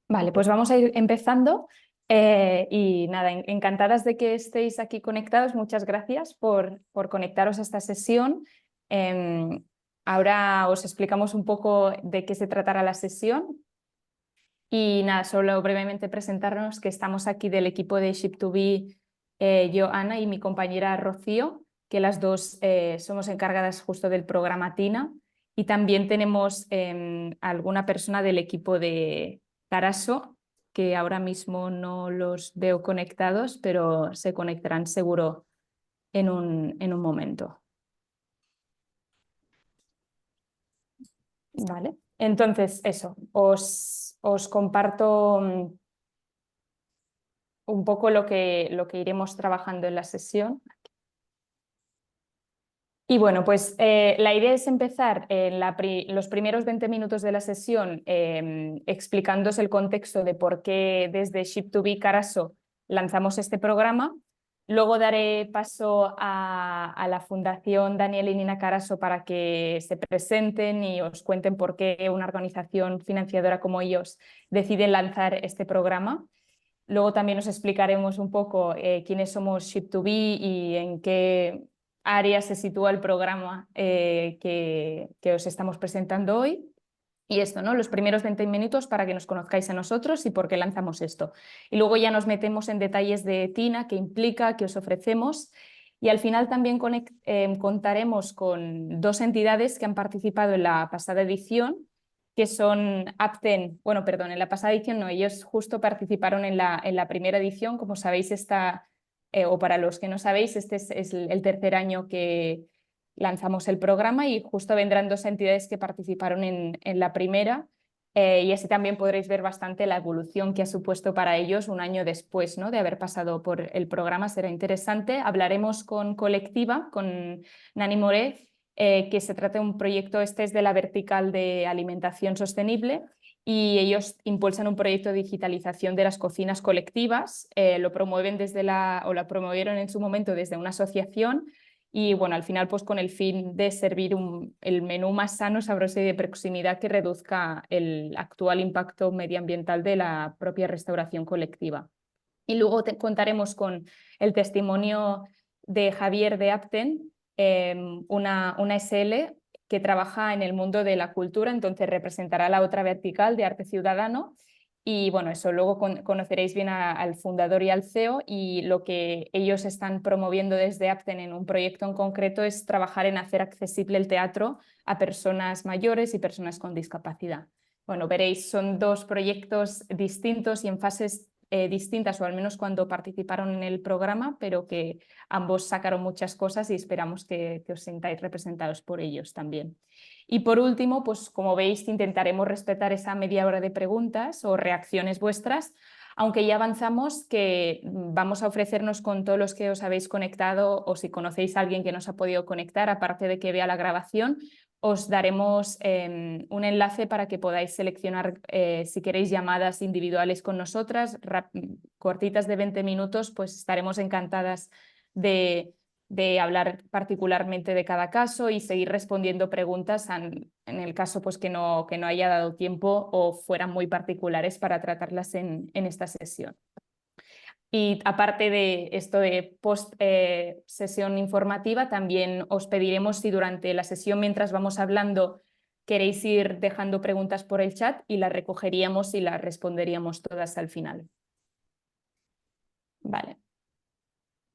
Vale, pues vamos a ir empezando y nada, encantadas de que estéis aquí conectados. Muchas gracias por conectaros a esta sesión. Em, Ahora os explicamos un poco de qué se tratará la sesión y nada, solo brevemente presentarnos que estamos aquí del equipo de Ship2B, yo, Ana, y mi compañera Rocío, que las dos somos encargadas justo del programa TINA, y también tenemos alguna persona del equipo de Taraso, que ahora mismo no los veo conectados, pero se conectarán seguro en un momento. Vale. Entonces, eso, os comparto un poco lo que iremos trabajando en la sesión. Y bueno, pues la idea es empezar en los primeros 20 minutos de la sesión explicándoos el contexto de por qué desde Ship2B Caraso lanzamos este programa. Luego daré paso a la Fundación Daniel y Nina Caraso para que se presenten y os cuenten por qué una organización financiadora como ellos decide lanzar este programa. Luego también os explicaremos un poco quiénes somos Ship2B y en qué área se sitúa el programa que os estamos presentando hoy. Y esto, ¿no? Los primeros 20 minutos para que nos conozcáis a nosotros y por qué lanzamos esto. Y luego ya nos metemos en detalles de TINA, qué implica, qué os ofrecemos. Y al final también contaremos con dos entidades que han participado en la pasada edición, que son Apten, bueno, perdón, en la pasada edición no, ellos justo participaron en la primera edición, como sabéis, o para los que no sabéis, este es el tercer año que lanzamos el programa y justo vendrán dos entidades que participaron en la primera y así también podréis ver bastante la evolución que ha supuesto para ellos un año después, ¿no?, de haber pasado por el programa. Será interesante. Hablaremos con Colectiva, con Nani Moré, que se trata de un proyecto, este es de la vertical de alimentación sostenible y ellos impulsan un proyecto de digitalización de las cocinas colectivas, lo promueven o lo promovieron en su momento desde una asociación y bueno, al final pues con el fin de servir el menú más sano, sabroso y de proximidad que reduzca el actual impacto medioambiental de la propia restauración colectiva. Y luego contaremos con el testimonio de Javier de Apten, una SL que trabaja en el mundo de la cultura, entonces representará la otra vertical de arte ciudadano. Y bueno, eso luego conoceréis bien al fundador y al CEO y lo que ellos están promoviendo desde Apten en un proyecto en concreto es trabajar en hacer accesible el teatro a personas mayores y personas con discapacidad. Bueno, veréis, son dos proyectos distintos y en fases distintas, o al menos cuando participaron en el programa, pero que ambos sacaron muchas cosas y esperamos que os sintáis representados por ellos también. Y por último, pues como veis, intentaremos respetar esa media hora de preguntas o reacciones vuestras, aunque ya avanzamos que vamos a ofrecernos con todos los que os habéis conectado o si conocéis a alguien que nos ha podido conectar, aparte de que vea la grabación, os daremos un enlace para que podáis seleccionar si queréis llamadas individuales con nosotras, cortitas de 20 minutos, pues estaremos encantadas de hablar particularmente de cada caso y seguir respondiendo preguntas en el caso pues, que no haya dado tiempo o fueran muy particulares para tratarlas en esta sesión. Y aparte de esto de post sesión informativa, también os pediremos si durante la sesión, mientras vamos hablando, queréis ir dejando preguntas por el chat y las recogeríamos y las responderíamos todas al final. Vale.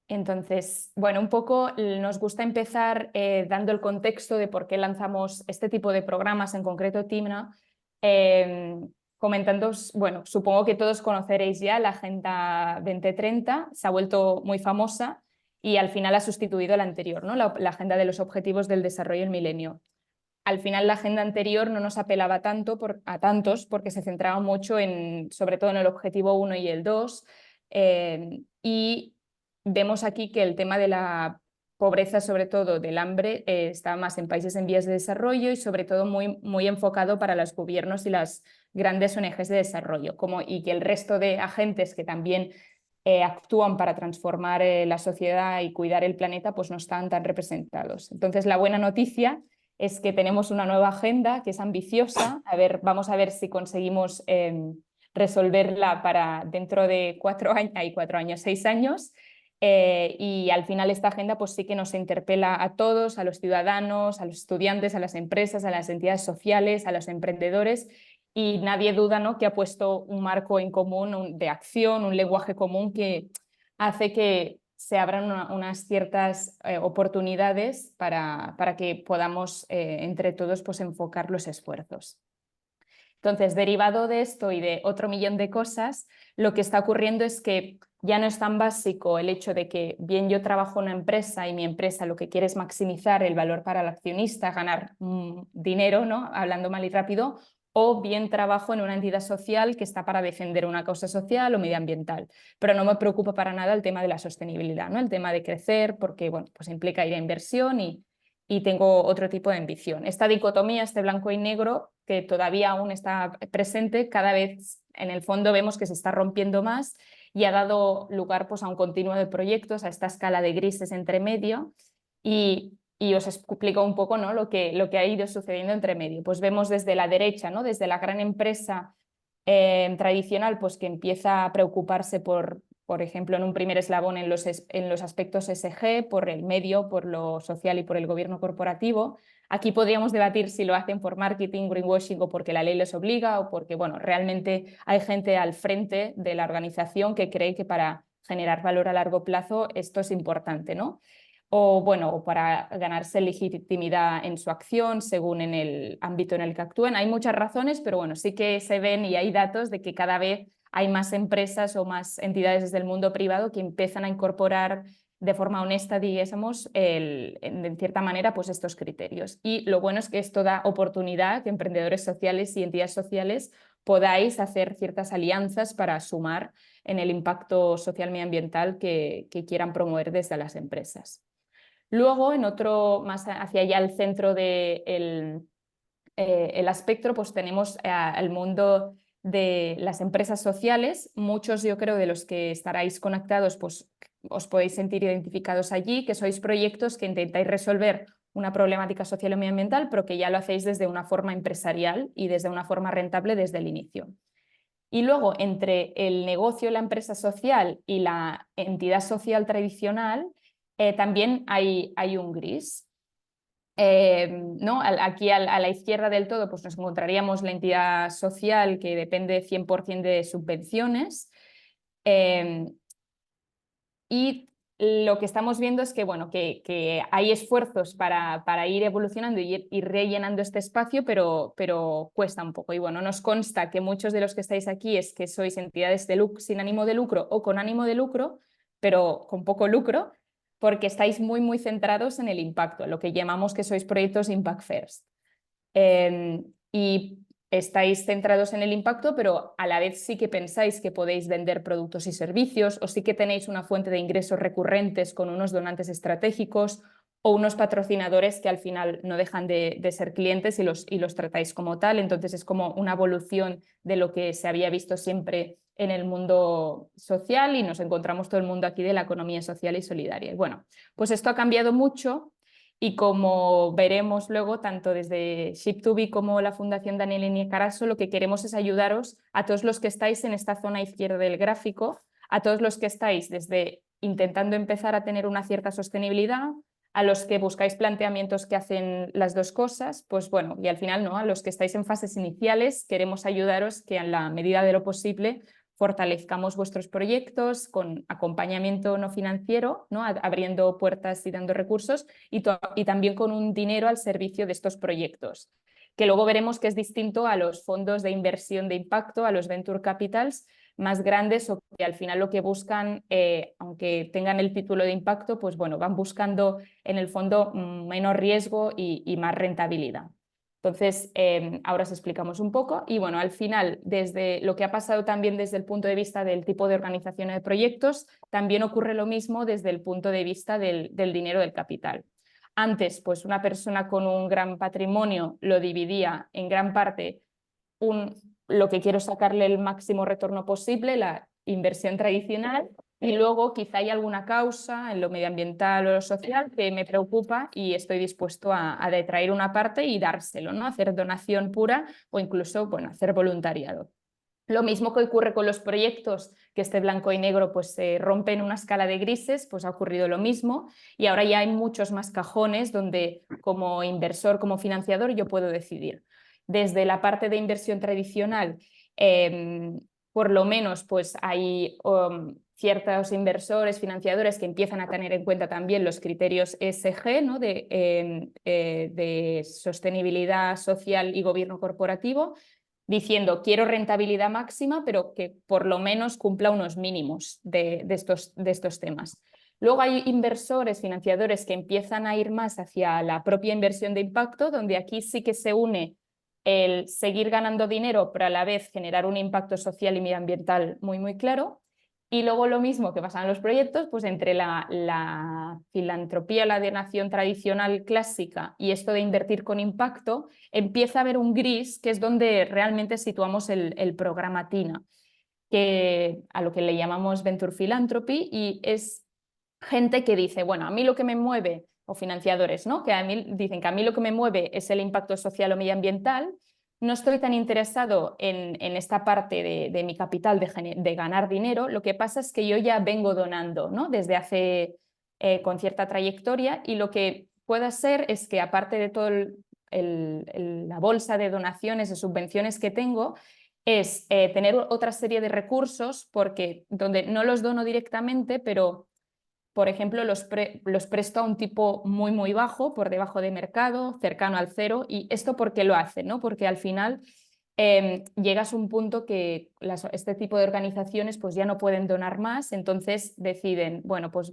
Entonces, bueno, un poco nos gusta empezar dando el contexto de por qué lanzamos este tipo de programas, en concreto TINA, comentando, bueno, supongo que todos conoceréis ya la Agenda 2030, se ha vuelto muy famosa y al final ha sustituido la anterior, ¿no? La Agenda de los Objetivos del Desarrollo del Milenio. Al final la agenda anterior no nos apelaba tanto a tantos porque se centraba mucho sobre todo en el objetivo 1 y el 2 y vemos aquí que el tema de la pobreza, sobre todo del hambre, está más en países en vías de desarrollo y sobre todo muy, muy enfocado para los gobiernos y las grandes ONGs de desarrollo, y que el resto de agentes que también actúan para transformar la sociedad y cuidar el planeta, pues no están tan representados. Entonces, la buena noticia es que tenemos una nueva agenda que es ambiciosa. Vamos a ver si conseguimos resolverla para dentro de 4 años, 6 años. Y al final esta agenda pues sí que nos interpela a todos, a los ciudadanos, a los estudiantes, a las empresas, a las entidades sociales, a los emprendedores, y nadie duda, ¿no?, que ha puesto un marco en común de acción, un lenguaje común que hace que se abran unas ciertas oportunidades para que podamos entre todos pues enfocar los esfuerzos. Entonces, derivado de esto y de otro millón de cosas, lo que está ocurriendo es que ya no es tan básico el hecho de que bien yo trabajo en una empresa y mi empresa lo que quiere es maximizar el valor para el accionista, ganar dinero, ¿no?, hablando mal y rápido, o bien trabajo en una entidad social que está para defender una causa social o medioambiental. Pero no me preocupa para nada el tema de la sostenibilidad, ¿no?, el tema de crecer, porque bueno, pues implica ir a inversión y tengo otro tipo de ambición. Esta dicotomía, este blanco y negro, que todavía aún está presente, cada vez en el fondo vemos que se está rompiendo más y ha dado lugar pues, a un continuo de proyectos, a esta escala de grises entre medio, y os explico un poco, ¿no?, lo que ha ido sucediendo entre medio. Pues vemos desde la derecha, ¿no?, desde la gran empresa tradicional, pues que empieza a preocuparse por ejemplo, en un primer eslabón en los aspectos ESG, por el medio, por lo social y por el gobierno corporativo. Aquí podríamos debatir si lo hacen por marketing, greenwashing o porque la ley les obliga o porque, bueno, realmente hay gente al frente de la organización que cree que para generar valor a largo plazo esto es importante, ¿no? O, bueno, o para ganarse legitimidad en su acción según en el ámbito en el que actúen. Hay muchas razones, pero bueno, sí que se ven y hay datos de que cada vez hay más empresas o más entidades desde el mundo privado que empiezan a incorporar de forma honesta, digamos, en cierta manera, pues estos criterios. Y lo bueno es que esto da oportunidad que emprendedores sociales y entidades sociales podáis hacer ciertas alianzas para sumar en el impacto social medioambiental que quieran promover desde las empresas. Luego, en otro, más hacia allá al centro del el espectro, pues tenemos el mundo de las empresas sociales. Muchos, yo creo, de los que estaráis conectados, pues os podéis sentir identificados allí, que sois proyectos que intentáis resolver una problemática social o medioambiental, pero que ya lo hacéis desde una forma empresarial y desde una forma rentable desde el inicio. Y luego, entre el negocio, la empresa social y la entidad social tradicional, también hay un gris. ¿No? Aquí a la izquierda del todo pues nos encontraríamos la entidad social que depende 100% de subvenciones, y lo que estamos viendo es que, bueno, que hay esfuerzos para ir evolucionando y ir rellenando este espacio, pero cuesta un poco. Y bueno, nos consta que muchos de los que estáis aquí es que sois entidades sin ánimo de lucro o con ánimo de lucro, pero con poco lucro, porque estáis muy, muy centrados en el impacto, lo que llamamos que sois proyectos Impact First. Y estáis centrados en el impacto, pero a la vez sí que pensáis que podéis vender productos y servicios, o sí que tenéis una fuente de ingresos recurrentes con unos donantes estratégicos o unos patrocinadores que al final no dejan de ser clientes y los tratáis como tal. Entonces es como una evolución de lo que se había visto siempre en el mundo social, y nos encontramos todo el mundo aquí de la economía social y solidaria. Y bueno, pues esto ha cambiado mucho. Y como veremos luego, tanto desde Ship2B como la Fundación Daniel N. Carasso, lo que queremos es ayudaros a todos los que estáis en esta zona izquierda del gráfico, a todos los que estáis desde intentando empezar a tener una cierta sostenibilidad, a los que buscáis planteamientos que hacen las dos cosas, pues bueno, y al final, ¿no?, a los que estáis en fases iniciales, queremos ayudaros que en la medida de lo posible fortalezcamos vuestros proyectos con acompañamiento no financiero, ¿no?, abriendo puertas y dando recursos, y también con un dinero al servicio de estos proyectos, que luego veremos que es distinto a los fondos de inversión de impacto, a los venture capitals más grandes, o que al final lo que buscan, aunque tengan el título de impacto, pues bueno, van buscando en el fondo menos riesgo y más rentabilidad. Entonces, ahora os explicamos un poco. Y bueno, al final, desde lo que ha pasado también desde el punto de vista del tipo de organización de proyectos, también ocurre lo mismo desde el punto de vista del dinero del capital. Antes, pues una persona con un gran patrimonio lo dividía en gran parte lo que quiero sacarle el máximo retorno posible, la inversión tradicional, y luego quizá hay alguna causa en lo medioambiental o lo social que me preocupa y estoy dispuesto a detraer una parte y dárselo, ¿no?, hacer donación pura o incluso, bueno, hacer voluntariado. Lo mismo que ocurre con los proyectos, que este blanco y negro pues se rompe en una escala de grises, pues ha ocurrido lo mismo y ahora ya hay muchos más cajones donde como inversor, como financiador, yo puedo decidir. Desde la parte de inversión tradicional, por lo menos pues hay ciertos inversores, financiadores que empiezan a tener en cuenta también los criterios ESG, ¿no? de sostenibilidad social y gobierno corporativo, diciendo quiero rentabilidad máxima, pero que por lo menos cumpla unos mínimos de estos temas. Luego hay inversores, financiadores que empiezan a ir más hacia la propia inversión de impacto, donde aquí sí que se une el seguir ganando dinero, pero a la vez generar un impacto social y medioambiental muy, muy claro. Y luego lo mismo que pasa en los proyectos, pues entre la filantropía, la donación tradicional clásica y esto de invertir con impacto, empieza a haber un gris que es donde realmente situamos el programa TINA, a lo que le llamamos Venture Philanthropy, y es gente que dice, bueno, a mí lo que me mueve, o financiadores, ¿no? Que a mí dicen que a mí lo que me mueve es el impacto social o medioambiental. No estoy tan interesado en esta parte de mi capital de ganar dinero. Lo que pasa es que yo ya vengo donando, ¿no? Desde hace con cierta trayectoria, y lo que puedo hacer es que aparte de todo la bolsa de donaciones, de subvenciones que tengo, es tener otra serie de recursos porque donde no los dono directamente, pero por ejemplo, los presto a un tipo muy, muy bajo, por debajo de mercado, cercano al cero. ¿Y esto por qué lo hace? ¿No? Porque al final llegas a un punto que este tipo de organizaciones pues, ya no pueden donar más, entonces deciden, bueno, pues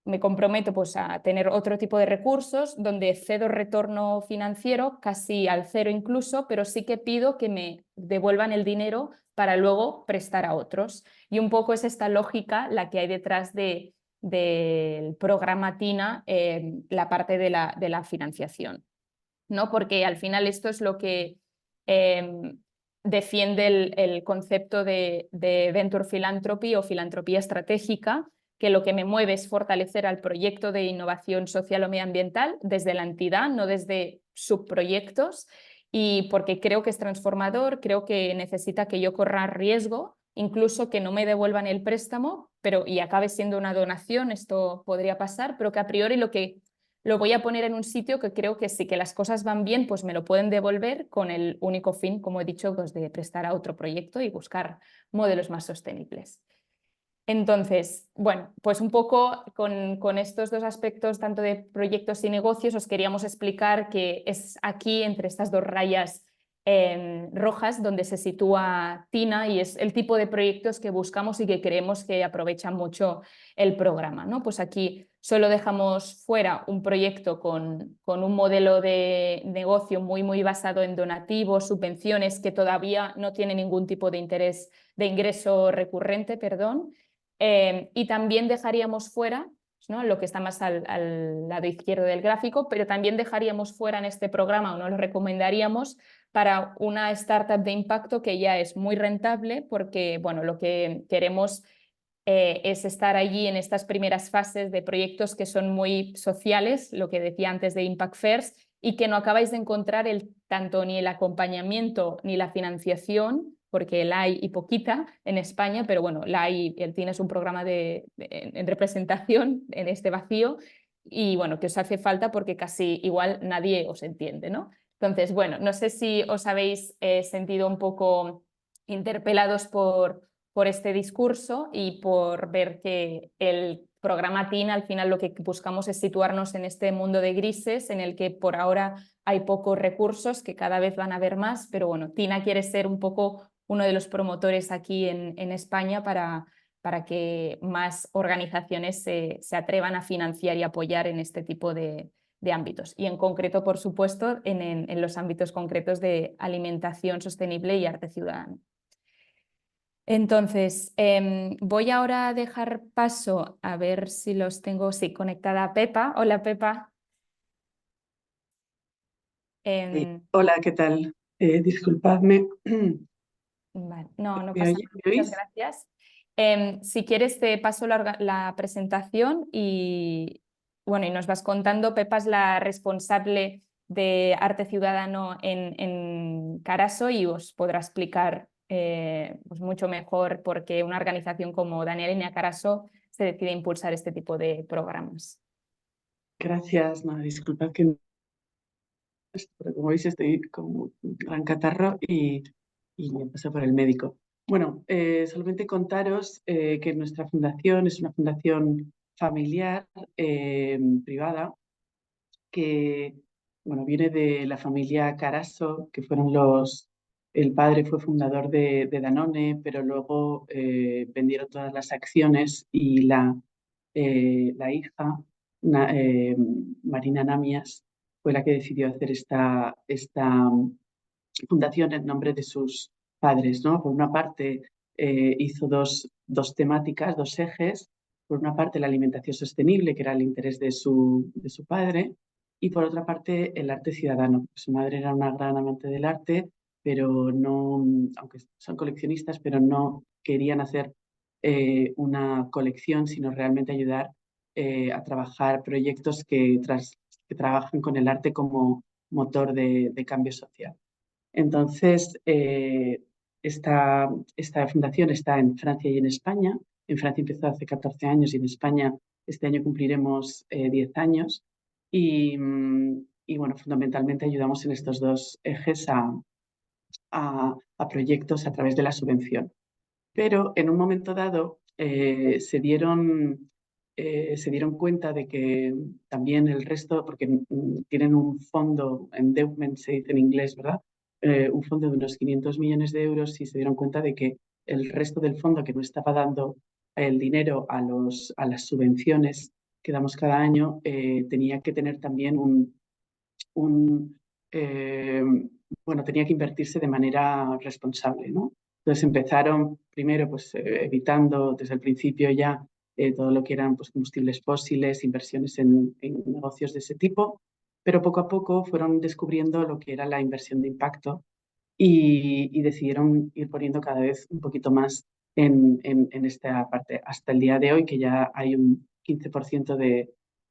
me comprometo pues, a tener otro tipo de recursos donde cedo retorno financiero, casi al cero incluso, pero sí que pido que me devuelvan el dinero para luego prestar a otros. Y un poco es esta lógica la que hay detrás del programa TINA, la parte de la financiación, ¿no? Porque al final esto es lo que defiende el concepto de Venture Philanthropy o filantropía estratégica, que lo que me mueve es fortalecer al proyecto de innovación social o medioambiental desde la entidad, no desde subproyectos, y porque creo que es transformador, creo que necesita que yo corra riesgo, incluso que no me devuelvan el préstamo, y acabe siendo una donación, esto podría pasar, pero que a priori lo voy a poner en un sitio que creo que sí que las cosas van bien, pues me lo pueden devolver con el único fin, como he dicho, pues de prestar a otro proyecto y buscar modelos más sostenibles. Entonces, bueno, pues un poco con estos dos aspectos, tanto de proyectos y negocios, os queríamos explicar que es aquí, entre estas dos rayas rojas, donde se sitúa TINA, y es el tipo de proyectos que buscamos y que creemos que aprovechan mucho el programa, ¿no? Pues aquí solo dejamos fuera un proyecto con un modelo de negocio muy, muy basado en donativos, subvenciones, que todavía no tiene ningún tipo de ingreso recurrente, perdón. Y también dejaríamos fuera, ¿no?, lo que está más al lado izquierdo del gráfico, pero también dejaríamos fuera en este programa, o no lo recomendaríamos, para una startup de impacto que ya es muy rentable, porque bueno, lo que queremos es estar allí en estas primeras fases de proyectos que son muy sociales, lo que decía antes de Impact First, y que no acabáis de encontrar tanto ni el acompañamiento ni la financiación, porque la hay y poquita en España, pero bueno, la hay, el TINA es un programa en representación en este vacío, y bueno, que os hace falta porque casi igual nadie os entiende, ¿no? Entonces, bueno, no sé si os habéis sentido un poco interpelados por este discurso y por ver que el programa TINA al final lo que buscamos es situarnos en este mundo de grises en el que por ahora hay pocos recursos, que cada vez van a haber más, pero bueno, TINA quiere ser un poco uno de los promotores aquí en España para que más organizaciones se atrevan a financiar y apoyar en este tipo de ámbitos. Y en concreto, por supuesto, en los ámbitos concretos de alimentación sostenible y arte ciudadano. Entonces, voy ahora a dejar paso a ver si los tengo, sí, conectada a Pepa. Hola, Pepa. Hola, ¿qué tal? Disculpadme. Vale. No, no ¿Me pasa nada. me Muchas oís? gracias. Si quieres, te paso la presentación y, bueno, y nos vas contando. Pepa es la responsable de Arte Ciudadano en Caraso y os podrá explicar pues mucho mejor porque una organización como Daniel Carasso se decide a impulsar este tipo de programas. Gracias. No, disculpad que pero como veis estoy con un gran catarro y me paso por el médico. Bueno, solamente contaros que nuestra fundación es una fundación familiar privada que bueno, viene de la familia Carasso, que fueron el padre fue fundador de Danone, pero luego vendieron todas las acciones y la hija, Marina Namias, fue la que decidió hacer esta fundación en nombre de sus padres, ¿no? Por una parte, hizo dos temáticas, dos ejes. Por una parte, la alimentación sostenible, que era el interés de su padre, y por otra parte, el arte ciudadano. Su madre era una gran amante del arte, pero no, aunque son coleccionistas, pero no querían hacer una colección, sino realmente ayudar a trabajar proyectos que trabajan con el arte como motor de cambio social. Entonces, esta fundación está en Francia y en España. En Francia empezó hace 14 años y en España este año cumpliremos 10 años. Y bueno, fundamentalmente ayudamos en estos dos ejes a proyectos a través de la subvención. Pero en un momento dado se dieron cuenta de que también el resto, porque tienen un fondo, endowment se dice en inglés, ¿verdad? Un fondo de unos 500 millones de euros y se dieron cuenta de que el resto del fondo que no estaba dando el dinero a las subvenciones que damos cada año tenía que tener también un eh, bueno, tenía que invertirse de manera responsable, ¿no? Entonces empezaron primero pues, evitando desde el principio ya todo lo que eran pues, combustibles fósiles, inversiones en negocios de ese tipo, pero poco a poco fueron descubriendo lo que era la inversión de impacto y decidieron ir poniendo cada vez un poquito más en esta parte, hasta el día de hoy que ya hay un 15% del,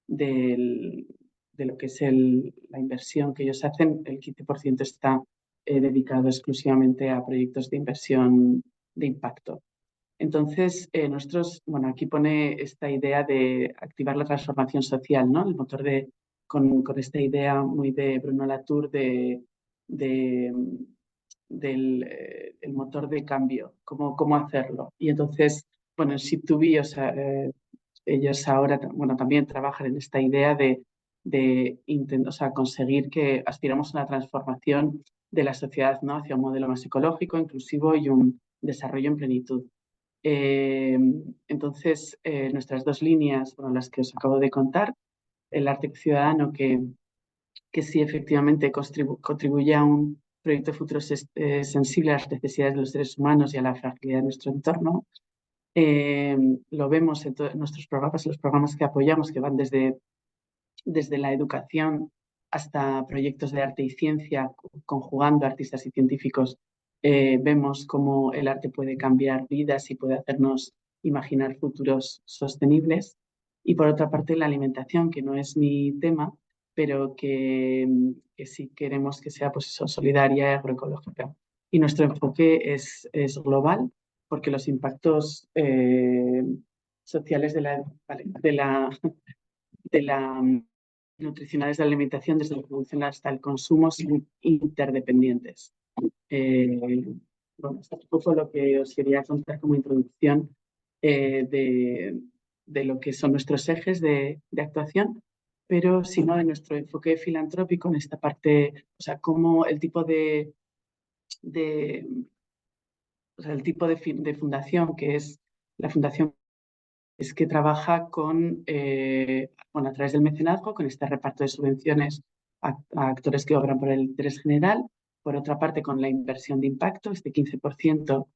de lo que es la inversión que ellos hacen, el 15% está dedicado exclusivamente a proyectos de inversión de impacto. Entonces, nosotros, bueno, aquí pone esta idea de activar la transformación social, ¿no? El motor con esta idea muy de Bruno Latour de, del el motor de cambio, cómo hacerlo. Y entonces, bueno, en Ship2B, o sea, ellos ahora, bueno, también trabajan en esta idea o sea, conseguir que aspiramos a una transformación de la sociedad, ¿no? Hacia un modelo más ecológico, inclusivo y un desarrollo en plenitud. Entonces, nuestras dos líneas, bueno, las que os acabo de contar, el arte ciudadano que sí efectivamente contribuye a un proyecto futuro sensible a las necesidades de los seres humanos y a la fragilidad de nuestro entorno. Lo vemos en nuestros programas, los programas que apoyamos, que van desde la educación hasta proyectos de arte y ciencia, conjugando artistas y científicos. Vemos cómo el arte puede cambiar vidas y puede hacernos imaginar futuros sostenibles. Y por otra parte, la alimentación, que no es mi tema, pero que sí queremos que sea pues eso, solidaria y agroecológica. Y nuestro enfoque es global, porque los impactos sociales de la nutricionales de la alimentación, desde la producción hasta el consumo, son interdependientes. Bueno, esto es un poco lo que os quería contar como introducción de lo que son nuestros ejes de actuación, pero si no, en nuestro enfoque filantrópico, en esta parte, o sea, cómo el tipo de o sea, el tipo de fundación que es la fundación es que trabaja bueno, a través del mecenazgo, con este reparto de subvenciones a actores que obran por el interés general. Por otra parte, con la inversión de impacto, este 15%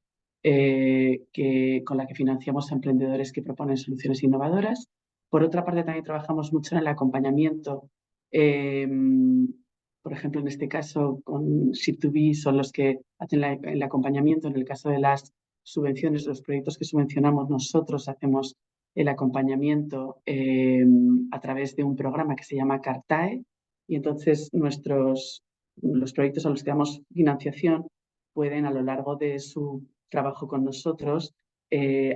con la que financiamos a emprendedores que proponen soluciones innovadoras. Por otra parte, también trabajamos mucho en el acompañamiento. eh, por ejemplo, en este caso, con Ship2B son los que hacen el acompañamiento. En el caso de las subvenciones, los proyectos que subvencionamos, nosotros hacemos el acompañamiento a través de un programa que se llama Cartae y entonces los proyectos a los que damos financiación pueden a lo largo de su trabajo con nosotros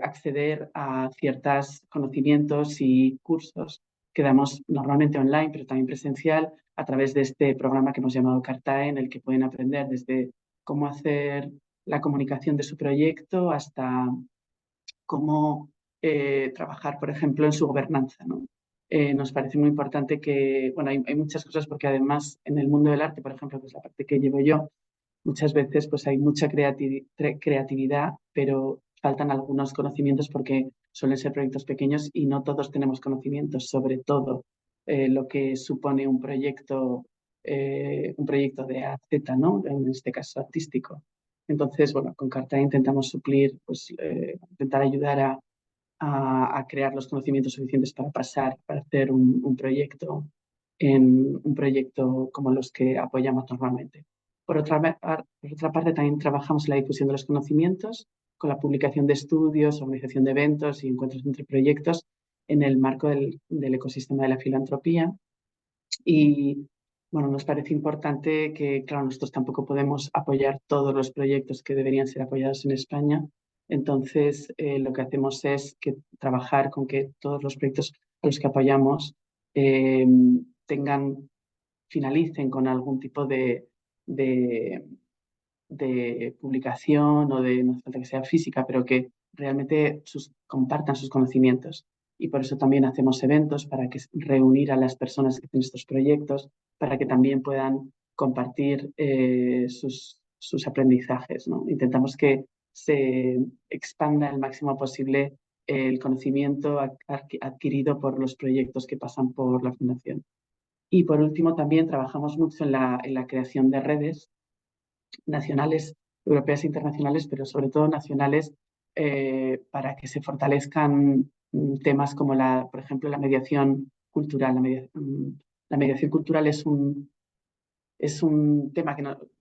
acceder a ciertos conocimientos y cursos que damos normalmente online, pero también presencial, a través de este programa que hemos llamado Cartae, en el que pueden aprender desde cómo hacer la comunicación de su proyecto hasta cómo trabajar, por ejemplo, en su gobernanza, ¿no? Nos parece muy importante que, bueno, hay muchas cosas porque además en el mundo del arte, por ejemplo, que es la parte que llevo yo, muchas veces pues hay mucha creatividad, pero faltan algunos conocimientos porque suelen ser proyectos pequeños y no todos tenemos conocimientos sobre todo lo que supone un proyecto de A a Z, ¿no? En este caso artístico. Entonces, bueno, con Carta intentamos suplir, pues intentar ayudar a crear los conocimientos suficientes para pasar, para hacer un proyecto en un proyecto como los que apoyamos normalmente. Por otra parte, también trabajamos en la difusión de los conocimientos con la publicación de estudios, organización de eventos y encuentros entre proyectos en el marco del ecosistema de la filantropía. Y bueno, nos parece importante que, claro, nosotros tampoco podemos apoyar todos los proyectos que deberían ser apoyados en España. Entonces, lo que hacemos es trabajar con que todos los proyectos a los que apoyamos eh, finalicen con algún tipo de, de publicación o no hace falta que sea física, pero que realmente compartan sus conocimientos. Y por eso también hacemos eventos para reunir a las personas que hacen estos proyectos, para que también puedan compartir sus aprendizajes, ¿no? Intentamos que se expanda el máximo posible el conocimiento adquirido por los proyectos que pasan por la Fundación. Y por último, también trabajamos mucho en la creación de redes nacionales, europeas e internacionales, pero sobre todo nacionales, para que se fortalezcan temas como, por ejemplo, la mediación cultural. La mediación cultural es un tema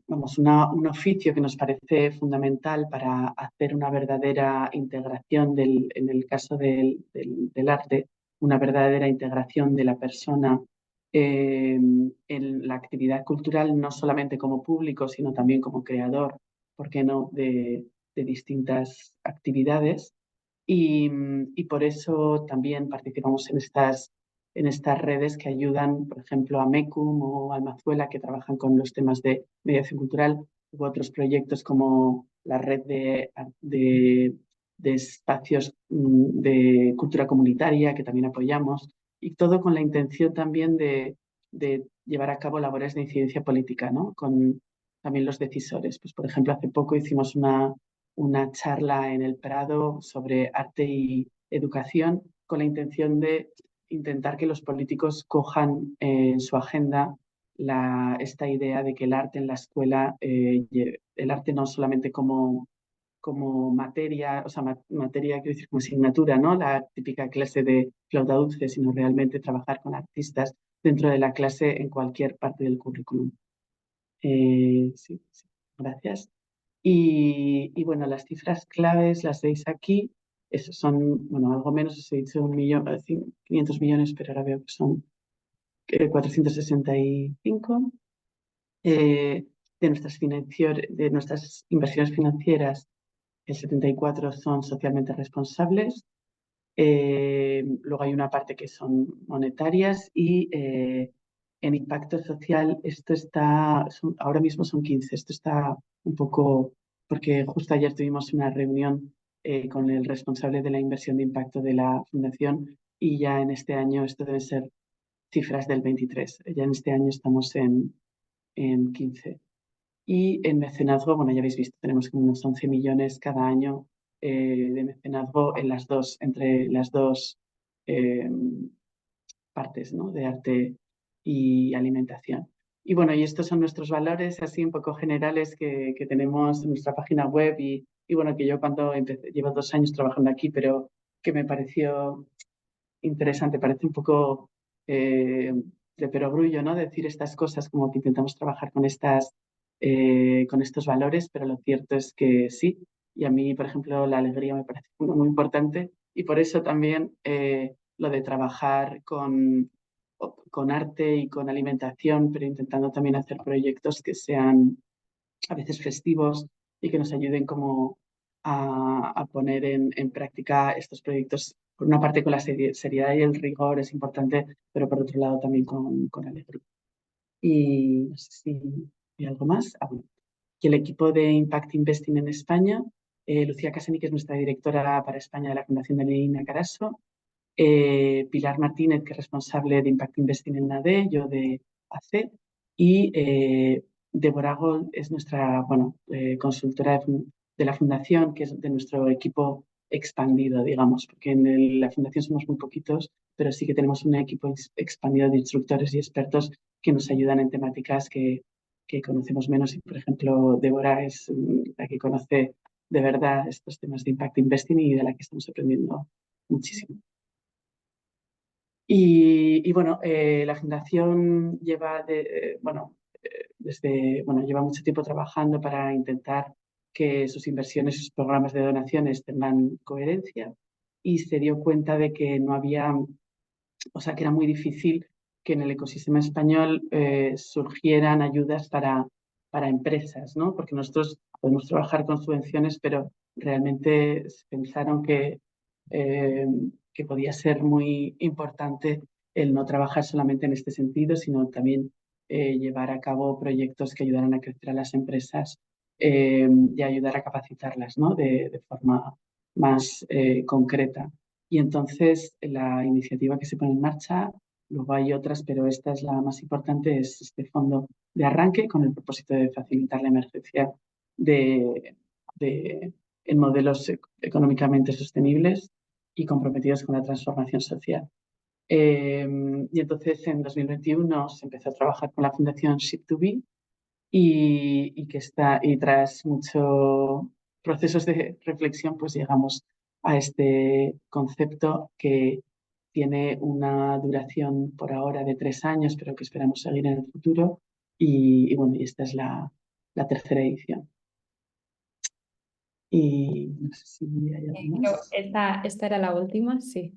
un oficio que nos parece fundamental para hacer una verdadera integración en el caso del arte, una verdadera integración de la persona en la actividad cultural, no solamente como público, sino también como creador, ¿por qué no?, de distintas actividades. Y por eso también participamos en estas redes que ayudan, por ejemplo, a MECUM o Almazuela, que trabajan con los temas de mediación cultural, u otros proyectos como la red de espacios de cultura comunitaria, que también apoyamos, y todo con la intención también de llevar a cabo labores de incidencia política, ¿no? Con también los decisores. Pues, por ejemplo, hace poco hicimos una charla en el Prado sobre arte y educación con la intención de intentar que los políticos cojan en su agenda esta idea de que el arte en la escuela, el arte no solamente como materia, o sea, materia, quiero decir, como asignatura, ¿no? La típica clase de flauta dulce, sino realmente trabajar con artistas dentro de la clase en cualquier parte del currículum. Sí, gracias. Y bueno, las cifras claves las veis aquí. Son, bueno, algo menos, os he dicho 500 millones, pero ahora veo que son 465. De nuestras inversiones financieras, el 74 son socialmente responsables. Luego hay una parte que son monetarias y en impacto social ahora mismo son 15. Esto está un poco, porque justo ayer tuvimos una reunión con el responsable de la inversión de impacto de la fundación y ya en este año esto debe ser cifras del 23. Ya en este año estamos en 15. Y en mecenazgo, bueno, ya habéis visto, tenemos como unos 11 millones cada año de mecenazgo entre las dos eh, partes, ¿no?, de arte y alimentación. Y bueno, y estos son nuestros valores así un poco generales que tenemos en nuestra página web y bueno, que yo cuando empecé, llevo 2 años trabajando aquí, pero que me pareció interesante, parece un poco de perogrullo, ¿no?, decir estas cosas, como que intentamos trabajar con estos valores, pero lo cierto es que sí. Y a mí, por ejemplo, la alegría me parece muy importante y por eso también lo de trabajar con arte y con alimentación, pero intentando también hacer proyectos que sean a veces festivos y que nos ayuden como a poner en práctica estos proyectos, por una parte con la seriedad y el rigor es importante, pero por otro lado también con alegría. Y no sé si hay algo más. Bueno. Y el equipo de Impact Investing en España, Lucía Casani, que es nuestra directora para España de la Fundación de Leina Carasso, Pilar Martínez, que es responsable de Impact Investing en AD, yo de AC, y Débora Gold es nuestra consultora de la Fundación, que es de nuestro equipo expandido, digamos, porque en la Fundación somos muy poquitos, pero sí que tenemos un equipo expandido de instructores y expertos que nos ayudan en temáticas que conocemos menos. Y, por ejemplo, Débora es la que conoce de verdad estos temas de Impact Investing y de la que estamos aprendiendo muchísimo. Y bueno, la Fundación lleva, lleva mucho tiempo trabajando para intentar que sus inversiones y sus programas de donaciones tengan coherencia y se dio cuenta de que no había, o sea, que era muy difícil que en el ecosistema español surgieran ayudas para empresas, ¿no? Porque nosotros podemos trabajar con subvenciones, pero realmente pensaron eh, que podía ser muy importante el no trabajar solamente en este sentido, sino también llevar a cabo proyectos que ayudaran a crecer a las empresas y ayudar a capacitarlas, ¿no? de forma más concreta. Y entonces la iniciativa que se pone en marcha, luego hay otras, pero esta es la más importante, es este fondo de arranque con el propósito de facilitar la emergencia de, en modelos económicamente sostenibles y comprometidos con la transformación social. Y entonces en 2021 se empezó a trabajar con la Fundación Ship2B y tras muchos procesos de reflexión, pues llegamos a este concepto que tiene una duración por ahora de 3 años, pero que esperamos seguir en el futuro. Y bueno, y esta es la tercera edición. Y no sé si hay algo más. Esta era la última, sí.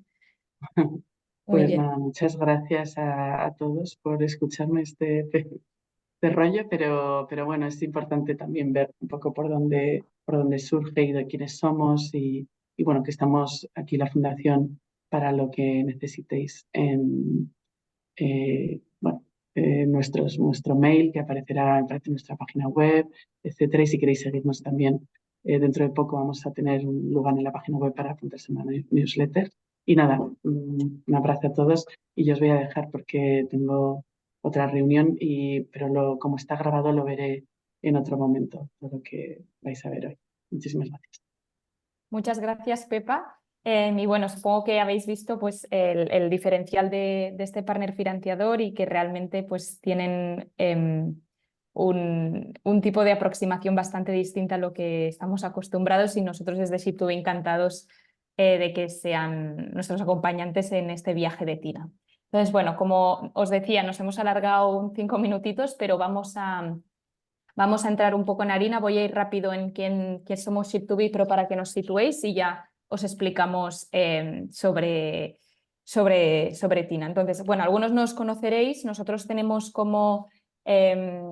Muy Pues bien. nada, muchas gracias a todos por escucharme este rollo, pero bueno, es importante también ver un poco por dónde surge y de quiénes somos y bueno, que estamos aquí la Fundación para lo que necesitéis bueno, nuestro mail que aparecerá en nuestra página web, etcétera. Y si queréis seguirnos también, dentro de poco vamos a tener un lugar en la página web para apuntarse a una newsletter. Y nada, un abrazo a todos y yo os voy a dejar porque tengo otra reunión, pero como está grabado lo veré en otro momento, todo lo que vais a ver hoy. Muchísimas gracias. Muchas gracias, Pepa. Y bueno, supongo que habéis visto pues, el diferencial de este partner financiador y que realmente pues, tienen un tipo de aproximación bastante distinta a lo que estamos acostumbrados y nosotros desde Ship2B encantados de que sean nuestros acompañantes en este viaje de Tina. Entonces, bueno, como os decía, nos hemos alargado 5 minutitos, pero vamos a entrar un poco en harina. Voy a ir rápido en quién somos Ship2B, pero para que nos situéis y ya os explicamos sobre Tina. Entonces, bueno, algunos nos conoceréis. Nosotros tenemos como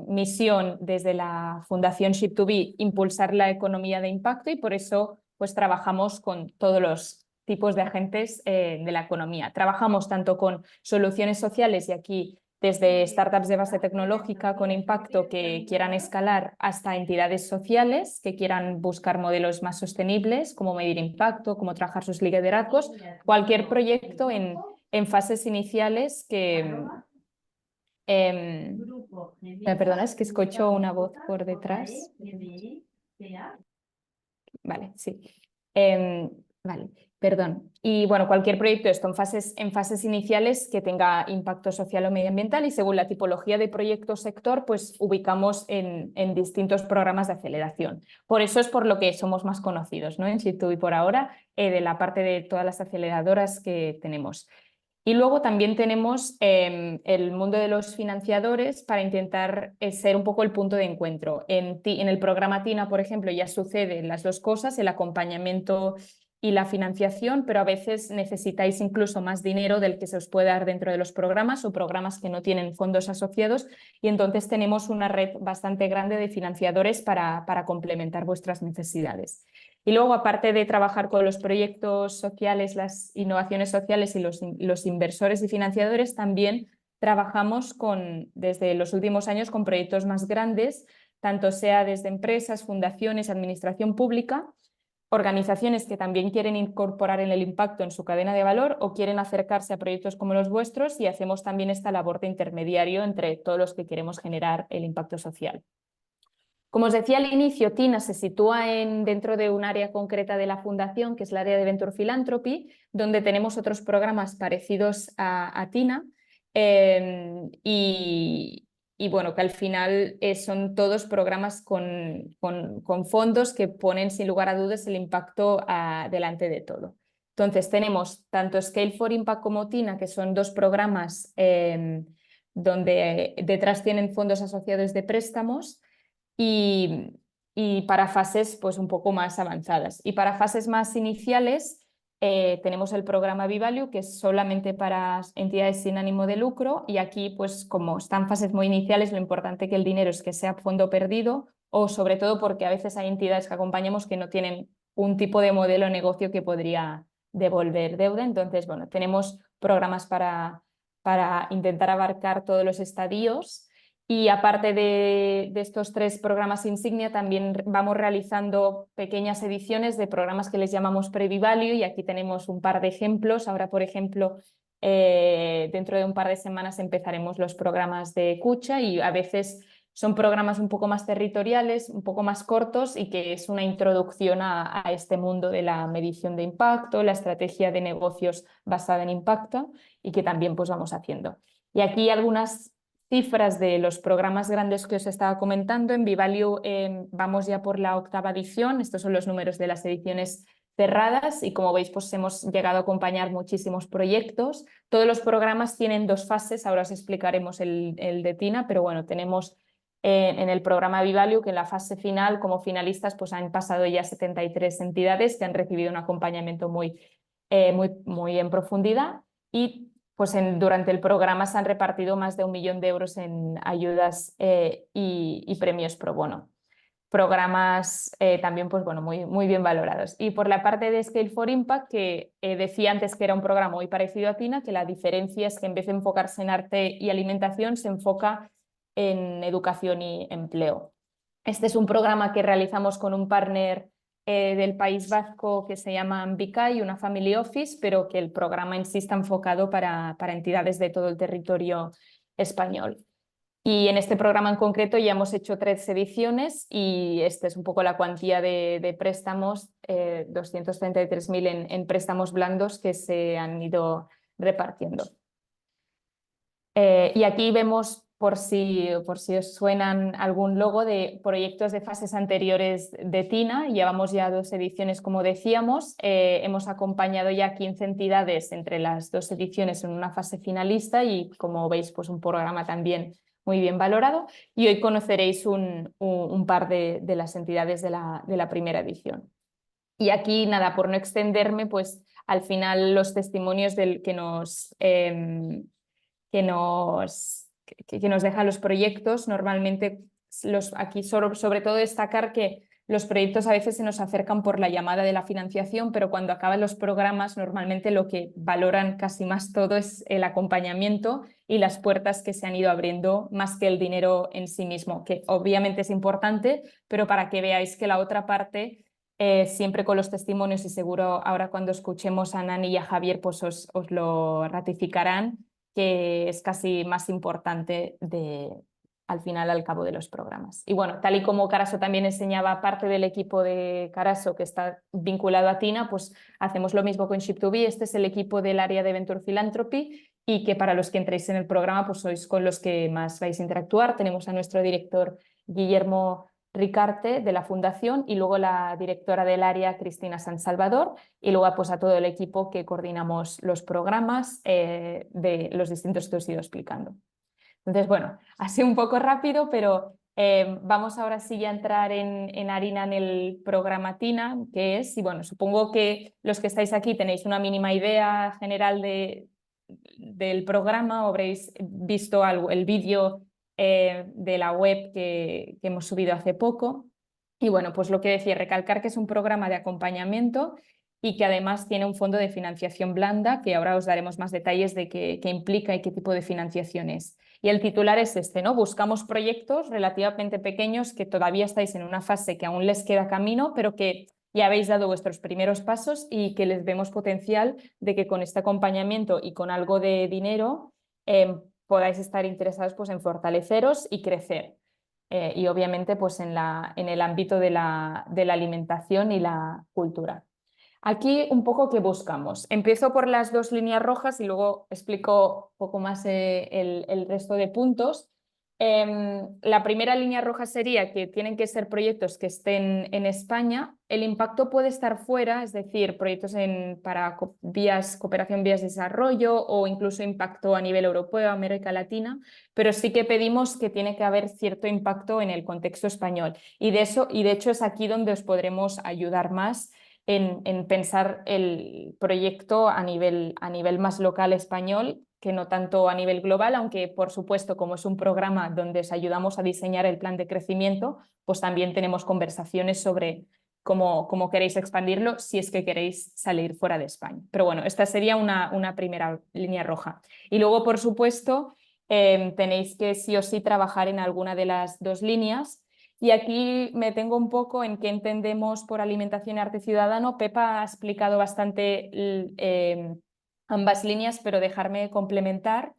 misión desde la Fundación Ship2B impulsar la economía de impacto y por eso pues trabajamos con todos los tipos de agentes de la economía. Trabajamos tanto con soluciones sociales y aquí desde startups de base tecnológica con impacto que quieran escalar hasta entidades sociales que quieran buscar modelos más sostenibles, como medir impacto, cómo trabajar sus liderazgos, cualquier proyecto en fases iniciales que... perdona, es que escucho una voz por detrás. Vale, sí. Vale, perdón. Y bueno, cualquier proyecto esto en fases iniciales que tenga impacto social o medioambiental y según la tipología de proyecto sector, pues ubicamos en distintos programas de aceleración. Por eso es por lo que somos más conocidos, ¿no? En Ship2B por ahora, de la parte de todas las aceleradoras que tenemos. Y luego también tenemos el mundo de los financiadores para intentar ser un poco el punto de encuentro. En el programa TINA, por ejemplo, ya suceden las dos cosas, el acompañamiento y la financiación, pero a veces necesitáis incluso más dinero del que se os puede dar dentro de los programas o programas que no tienen fondos asociados, y entonces tenemos una red bastante grande de financiadores para complementar vuestras necesidades. Y luego, aparte de trabajar con los proyectos sociales, las innovaciones sociales y los inversores y financiadores, también trabajamos desde los últimos años con proyectos más grandes, tanto sea desde empresas, fundaciones, administración pública, organizaciones que también quieren incorporar el impacto en su cadena de valor o quieren acercarse a proyectos como los vuestros, y hacemos también esta labor de intermediario entre todos los que queremos generar el impacto social. Como os decía al inicio, TINA se sitúa dentro de un área concreta de la Fundación, que es el área de Venture Philanthropy, donde tenemos otros programas parecidos a TINA, y bueno, que al final son todos programas con fondos que ponen sin lugar a dudas el impacto delante de todo. Entonces tenemos tanto Scale for Impact como TINA, que son dos programas donde detrás tienen fondos asociados de préstamos, y para fases pues un poco más avanzadas. Y para fases más iniciales tenemos el programa Vivalue, que es solamente para entidades sin ánimo de lucro, y aquí pues como están fases muy iniciales, lo importante que el dinero es que sea fondo perdido, o sobre todo porque a veces hay entidades que acompañamos que no tienen un tipo de modelo de negocio que podría devolver deuda. Entonces, bueno, tenemos programas para intentar abarcar todos los estadios. Y aparte de estos tres programas insignia, también vamos realizando pequeñas ediciones de programas que les llamamos Pre-Vivalue, y aquí tenemos un par de ejemplos. Ahora, por ejemplo, dentro de un par de semanas empezaremos los programas de Kucha, y a veces son programas un poco más territoriales, un poco más cortos, y que es una introducción a este mundo de la medición de impacto, la estrategia de negocios basada en impacto, y que también pues vamos haciendo. Y aquí algunas cifras de los programas grandes que os estaba comentando. En Vivalue vamos ya por la 8ª edición. Estos son los números de las ediciones cerradas, y como veis pues hemos llegado a acompañar muchísimos proyectos. Todos los programas tienen dos fases, ahora os explicaremos el de TINA, pero bueno, tenemos en el programa Vivalue que en la fase final como finalistas pues han pasado ya 73 entidades que han recibido un acompañamiento muy en profundidad, y pues durante el programa se han repartido más de 1 millón de euros en ayudas y premios pro bono. Programas también pues, bueno, muy bien valorados. Y por la parte de Scale for Impact, que decía antes que era un programa muy parecido a TINA, que la diferencia es que en vez de enfocarse en arte y alimentación, se enfoca en educación y empleo. Este es un programa que realizamos con un partner del País Vasco que se llama Ambicay, una family office, pero que el programa en sí está enfocado para entidades de todo el territorio español. Y en este programa en concreto ya hemos hecho 3 ediciones, y esta es un poco la cuantía de préstamos, 233.000 en préstamos blandos que se han ido repartiendo. Y aquí vemos, por si os suenan algún logo, de proyectos de fases anteriores de TINA. Llevamos ya 2 ediciones, como decíamos. Hemos acompañado ya 15 entidades entre las 2 ediciones en una fase finalista, y como veis, pues un programa también muy bien valorado. Y hoy conoceréis un par de las entidades de la primera edición. Y aquí, nada, por no extenderme, pues al final los testimonios que nos dejan los proyectos. Normalmente aquí sobre todo destacar que los proyectos a veces se nos acercan por la llamada de la financiación, pero cuando acaban los programas normalmente lo que valoran casi más todo es el acompañamiento y las puertas que se han ido abriendo, más que el dinero en sí mismo, que obviamente es importante, pero para que veáis que la otra parte, siempre con los testimonios, y seguro ahora cuando escuchemos a Nani y a Javier pues os lo ratificarán, que es casi más importante al final, al cabo de los programas. Y bueno, tal y como Caraso también enseñaba, parte del equipo de Caraso que está vinculado a TINA, pues hacemos lo mismo con Ship2B. Este es el equipo del área de Venture Philanthropy, y que para los que entréis en el programa pues sois con los que más vais a interactuar. Tenemos a nuestro director Guillermo Ricarte de la Fundación, y luego la directora del área Cristina San Salvador, y luego pues a todo el equipo que coordinamos los programas de los distintos que os he ido explicando. Entonces, bueno, ha sido un poco rápido, pero Vamos ahora sí a entrar en harina en el programa TINA, que es, y bueno, supongo que los que estáis aquí tenéis una mínima idea general del programa, o habréis visto algo, el vídeo de la web que hemos subido hace poco. Y bueno, pues lo que decía, recalcar que es un programa de acompañamiento y que además tiene un fondo de financiación blanda, que ahora os daremos más detalles de qué implica y qué tipo de financiación es. Y el titular es este, ¿no? Buscamos proyectos relativamente pequeños que todavía estáis en una fase que aún les queda camino, pero que ya habéis dado vuestros primeros pasos y que les vemos potencial de que con este acompañamiento y con algo de dinero podáis estar interesados pues, en fortaleceros y crecer. Y obviamente pues, en el ámbito de la alimentación y la cultura. Aquí un poco qué buscamos. Empiezo por las dos líneas rojas y luego explico un poco más el resto de puntos. La primera línea roja sería que tienen que ser proyectos que estén en España. El impacto puede estar fuera, es decir, proyectos para cooperación vías de desarrollo o incluso impacto a nivel europeo, América Latina, pero sí que pedimos que tiene que haber cierto impacto en el contexto español. Y de hecho es aquí donde os podremos ayudar más en pensar el proyecto a nivel más local español que no tanto a nivel global, aunque por supuesto como es un programa donde os ayudamos a diseñar el plan de crecimiento, pues también tenemos conversaciones sobre cómo queréis expandirlo si es que queréis salir fuera de España. Pero bueno, esta sería una primera línea roja. Y luego, por supuesto, tenéis que sí o sí trabajar en alguna de las dos líneas. Y aquí me tengo un poco en qué entendemos por alimentación y arte ciudadano. Pepa ha explicado bastante ambas líneas, pero dejarme complementar.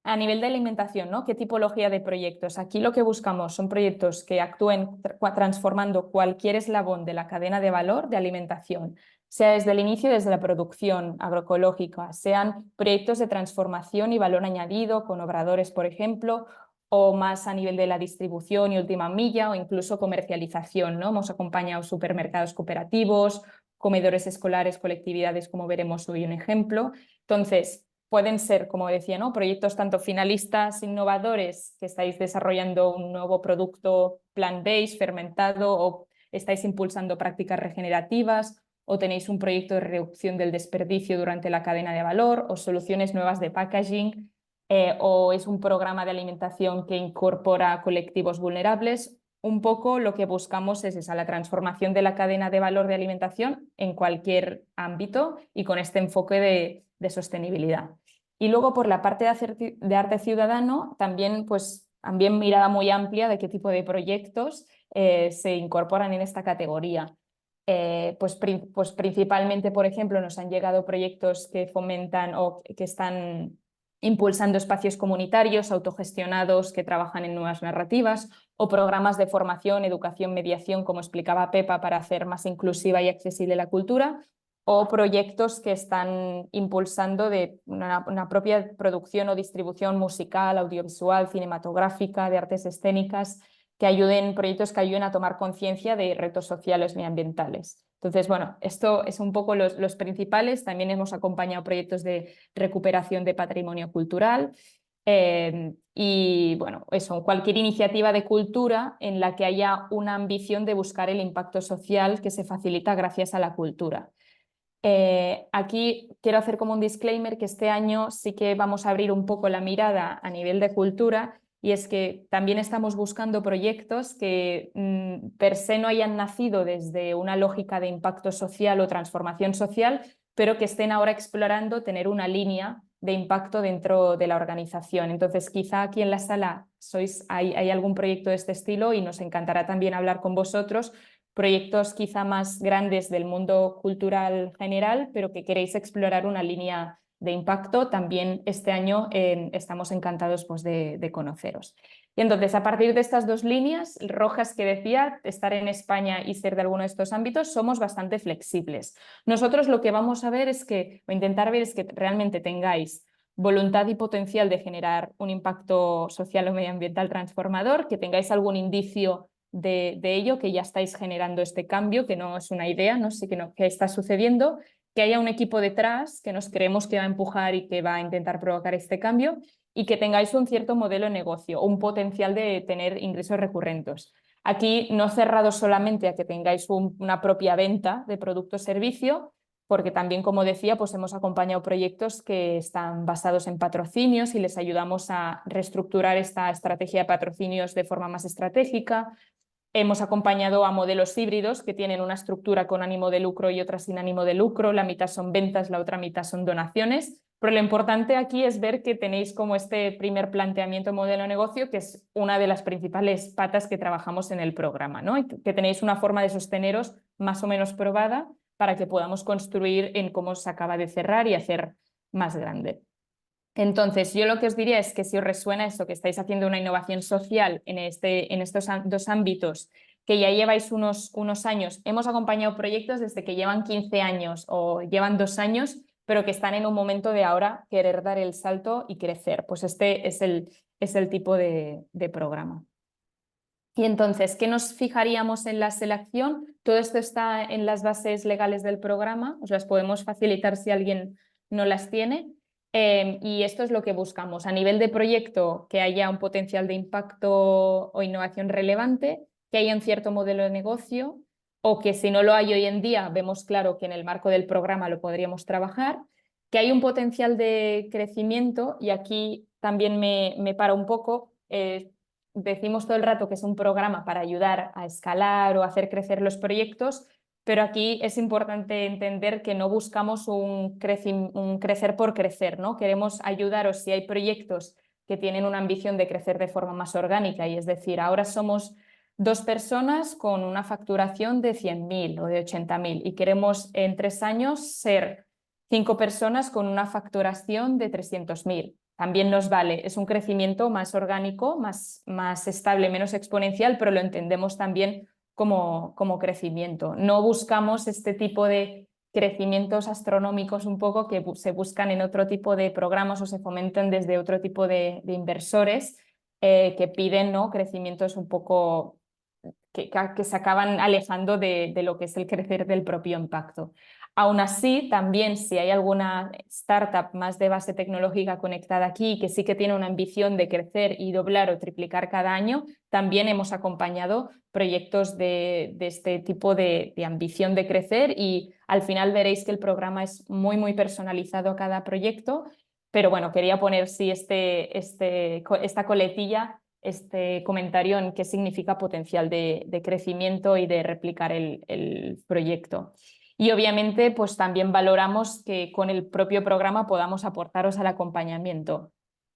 A nivel de alimentación, ¿no? ¿Qué tipología de proyectos? Aquí lo que buscamos son proyectos que actúen transformando cualquier eslabón de la cadena de valor de alimentación, sea desde el inicio, desde la producción agroecológica, sean proyectos de transformación y valor añadido con obradores, por ejemplo, o más a nivel de la distribución y última milla o incluso comercialización, ¿no? Hemos acompañado supermercados cooperativos, comedores escolares, colectividades, como veremos hoy un ejemplo. Entonces, pueden ser, como decía, ¿no? Proyectos tanto finalistas, innovadores, que estáis desarrollando un nuevo producto plant-based, fermentado, o estáis impulsando prácticas regenerativas, o tenéis un proyecto de reducción del desperdicio durante la cadena de valor, o soluciones nuevas de packaging, o es un programa de alimentación que incorpora colectivos vulnerables. Un poco lo que buscamos es esa, la transformación de la cadena de valor de alimentación en cualquier ámbito y con este enfoque de sostenibilidad. Y luego por la parte de arte ciudadano, también mirada muy amplia de qué tipo de proyectos se incorporan en esta categoría. Pues principalmente, por ejemplo, nos han llegado proyectos que fomentan o que están impulsando espacios comunitarios autogestionados que trabajan en nuevas narrativas o programas de formación, educación, mediación, como explicaba Pepa, para hacer más inclusiva y accesible la cultura, o proyectos que están impulsando de una propia producción o distribución musical, audiovisual, cinematográfica, de artes escénicas, proyectos que ayuden a tomar conciencia de retos sociales y ambientales. Entonces, bueno, esto es un poco los principales. También hemos acompañado proyectos de recuperación de patrimonio cultural y, bueno, eso, cualquier iniciativa de cultura en la que haya una ambición de buscar el impacto social que se facilita gracias a la cultura. Aquí quiero hacer como un disclaimer que este año sí que vamos a abrir un poco la mirada a nivel de cultura y es que también estamos buscando proyectos que per se no hayan nacido desde una lógica de impacto social o transformación social, pero que estén ahora explorando tener una línea de impacto dentro de la organización. Entonces, quizá aquí en la sala hay algún proyecto de este estilo y nos encantará también hablar con vosotros, proyectos quizá más grandes del mundo cultural general, pero que queréis explorar una línea de impacto, también este año estamos encantados pues, de conoceros. Y entonces, a partir de estas dos líneas rojas que decía, estar en España y ser de alguno de estos ámbitos, somos bastante flexibles. Nosotros lo que vamos a ver o intentar ver es que realmente tengáis voluntad y potencial de generar un impacto social o medioambiental transformador, que tengáis algún indicio de ello, que ya estáis generando este cambio, que no es una idea, no sé que está sucediendo, que haya un equipo detrás que nos creemos que va a empujar y que va a intentar provocar este cambio y que tengáis un cierto modelo de negocio o un potencial de tener ingresos recurrentes. Aquí no cerrado solamente a que tengáis una propia venta de producto o servicio, porque también, como decía, pues hemos acompañado proyectos que están basados en patrocinios y les ayudamos a reestructurar esta estrategia de patrocinios de forma más estratégica. Hemos acompañado a modelos híbridos que tienen una estructura con ánimo de lucro y otra sin ánimo de lucro. La mitad son ventas, la otra mitad son donaciones. Pero lo importante aquí es ver que tenéis como este primer planteamiento de modelo de negocio, que es una de las principales patas que trabajamos en el programa, ¿no? Y que tenéis una forma de sosteneros más o menos probada para que podamos construir en cómo se acaba de cerrar y hacer más grande. Entonces, yo lo que os diría es que si os resuena esto, que estáis haciendo una innovación social en estos dos ámbitos, que ya lleváis unos años, hemos acompañado proyectos desde que llevan 15 años o llevan 2 años, pero que están en un momento de ahora querer dar el salto y crecer. Pues este es el tipo de programa. Y entonces, ¿qué nos fijaríamos en la selección? Todo esto está en las bases legales del programa, os las podemos facilitar si alguien no las tiene. Y esto es lo que buscamos. A nivel de proyecto, que haya un potencial de impacto o innovación relevante, que haya un cierto modelo de negocio, o que si no lo hay hoy en día, vemos claro que en el marco del programa lo podríamos trabajar, que hay un potencial de crecimiento, y aquí también me paro un poco. Decimos todo el rato que es un programa para ayudar a escalar o hacer crecer los proyectos, pero aquí es importante entender que no buscamos un crecer por crecer, ¿no? Queremos ayudaros si hay proyectos que tienen una ambición de crecer de forma más orgánica, y es decir, ahora somos 2 personas con una facturación de 100.000 o de 80.000 y queremos en 3 años ser 5 personas con una facturación de 300.000. También nos vale, es un crecimiento más orgánico, más estable, menos exponencial, pero lo entendemos también como crecimiento. No buscamos este tipo de crecimientos astronómicos un poco que se buscan en otro tipo de programas o se fomentan desde otro tipo de inversores que piden, ¿no?, crecimientos un poco que se acaban alejando de lo que es el crecer del propio impacto. Aún así, también si hay alguna startup más de base tecnológica conectada aquí que sí que tiene una ambición de crecer y doblar o triplicar cada año, también hemos acompañado proyectos de este tipo de ambición de crecer, y al final veréis que el programa es muy personalizado a cada proyecto. Pero bueno, quería poner sí esta coletilla, este comentario en qué significa potencial de crecimiento y de replicar el proyecto. Y obviamente pues también valoramos que con el propio programa podamos aportaros al acompañamiento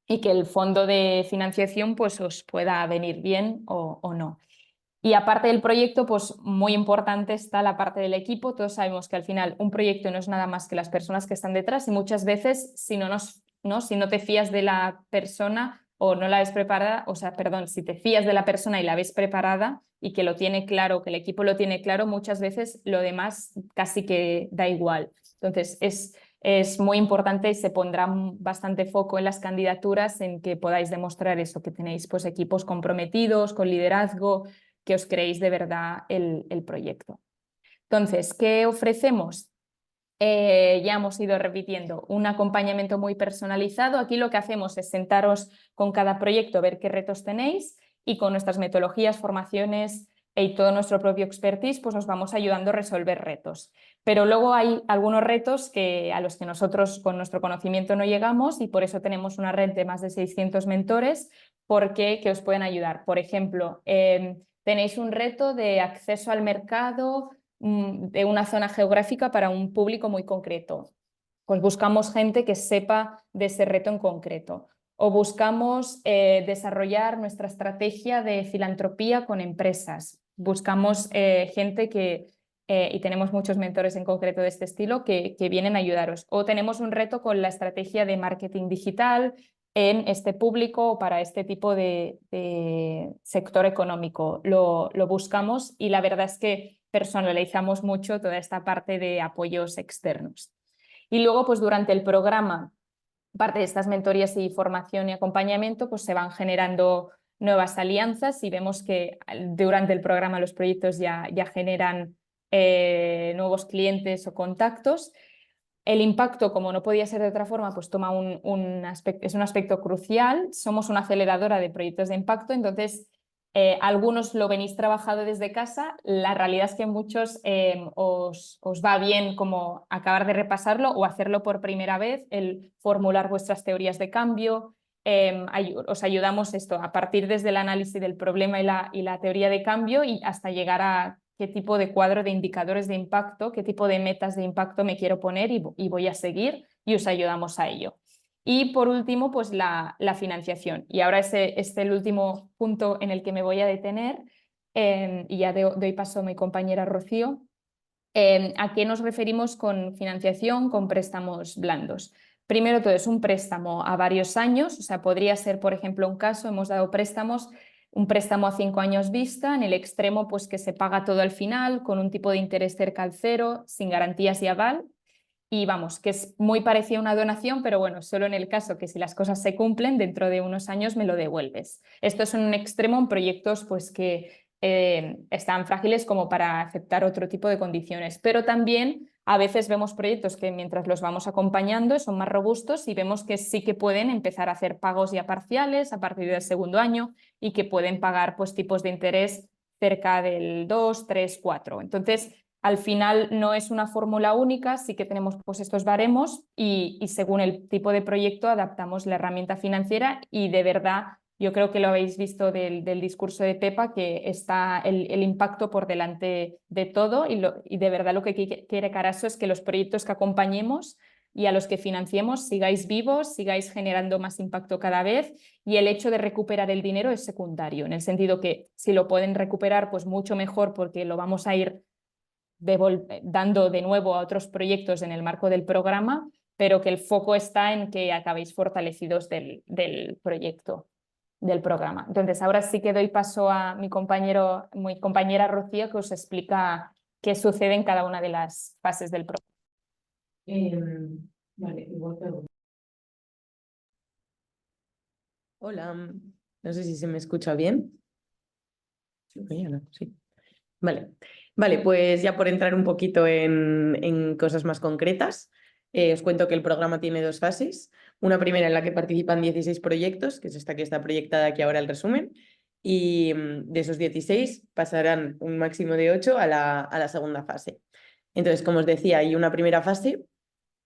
y que el fondo de financiación pues os pueda venir bien o no. Y aparte del proyecto, pues muy importante está la parte del equipo. Todos sabemos que al final un proyecto no es nada más que las personas que están detrás, y muchas veces si no te fías de la persona o no la ves preparada, o sea, perdón, si te fías de la persona y la ves preparada y que lo tiene claro, que el equipo lo tiene claro, muchas veces lo demás casi que da igual. Entonces es muy importante y se pondrá bastante foco en las candidaturas en que podáis demostrar eso, que tenéis pues equipos comprometidos, con liderazgo, que os creéis de verdad el proyecto. Entonces, ¿qué ofrecemos? Ya hemos ido repitiendo un acompañamiento muy personalizado. Aquí lo que hacemos es sentaros con cada proyecto, ver qué retos tenéis, y con nuestras metodologías, formaciones y todo nuestro propio expertise, pues os vamos ayudando a resolver retos. Pero luego hay algunos retos a los que nosotros con nuestro conocimiento no llegamos, y por eso tenemos una red de más de 600 mentores que os pueden ayudar. Por ejemplo, tenéis un reto de acceso al mercado de una zona geográfica para un público muy concreto. Pues buscamos gente que sepa de ese reto en concreto. O buscamos desarrollar nuestra estrategia de filantropía con empresas. Buscamos gente y tenemos muchos mentores en concreto de este estilo que vienen a ayudaros. O tenemos un reto con la estrategia de marketing digital en este público o para este tipo de sector económico. Lo buscamos, y la verdad es que personalizamos mucho toda esta parte de apoyos externos. Y luego, pues durante el programa, parte de estas mentorías y formación y acompañamiento, pues se van generando nuevas alianzas, y vemos que durante el programa los proyectos ya generan nuevos clientes o contactos. El impacto, como no podía ser de otra forma, pues toma es un aspecto crucial. Somos una aceleradora de proyectos de impacto, entonces algunos lo venís trabajando desde casa. La realidad es que muchos os va bien como acabar de repasarlo o hacerlo por primera vez, el formular vuestras teorías de cambio. Os ayudamos esto a partir desde el análisis del problema y la teoría de cambio y hasta llegar a qué tipo de cuadro de indicadores de impacto, qué tipo de metas de impacto me quiero poner y voy a seguir y os ayudamos a ello. Y por último, pues la financiación. Y ahora este es el último punto en el que me voy a detener y ya doy paso a mi compañera Rocío. ¿A qué nos referimos con financiación, con préstamos blandos? Primero todo es un préstamo a varios años, o sea, podría ser, por ejemplo, un caso, hemos dado préstamos, un préstamo a 5 años vista, en el extremo, pues que se paga todo al final, con un tipo de interés cerca al cero, sin garantías y aval. Y vamos, que es muy parecida a una donación, pero bueno, solo en el caso que si las cosas se cumplen, dentro de unos años me lo devuelves. Esto es un extremo en proyectos pues que están frágiles como para aceptar otro tipo de condiciones, pero también a veces vemos proyectos que mientras los vamos acompañando son más robustos y vemos que sí que pueden empezar a hacer pagos ya parciales a partir del segundo año y que pueden pagar pues tipos de interés cerca del 2, 3, 4. Entonces, al final no es una fórmula única, sí que tenemos pues estos baremos y según el tipo de proyecto adaptamos la herramienta financiera y de verdad yo creo que lo habéis visto del discurso de Pepa, que está el impacto por delante de todo y de verdad lo que quiere Carasso es que los proyectos que acompañemos y a los que financiemos sigáis vivos, sigáis generando más impacto cada vez y el hecho de recuperar el dinero es secundario, en el sentido que si lo pueden recuperar pues mucho mejor porque lo vamos a ir dando de nuevo a otros proyectos en el marco del programa, pero que el foco está en que acabéis fortalecidos del proyecto, del programa. Entonces, ahora sí que doy paso a mi compañera Rocío, que os explica qué sucede en cada una de las fases del programa. Vale, igual que... Hola, no sé si se me escucha bien. Sí. Vale, pues ya por entrar un poquito en cosas más concretas, os cuento que el programa tiene 2 fases. Una primera en la que participan 16 proyectos, que es esta que está proyectada aquí ahora el resumen, y de esos 16 pasarán un máximo de 8 a la segunda fase. Entonces, como os decía, hay una primera fase.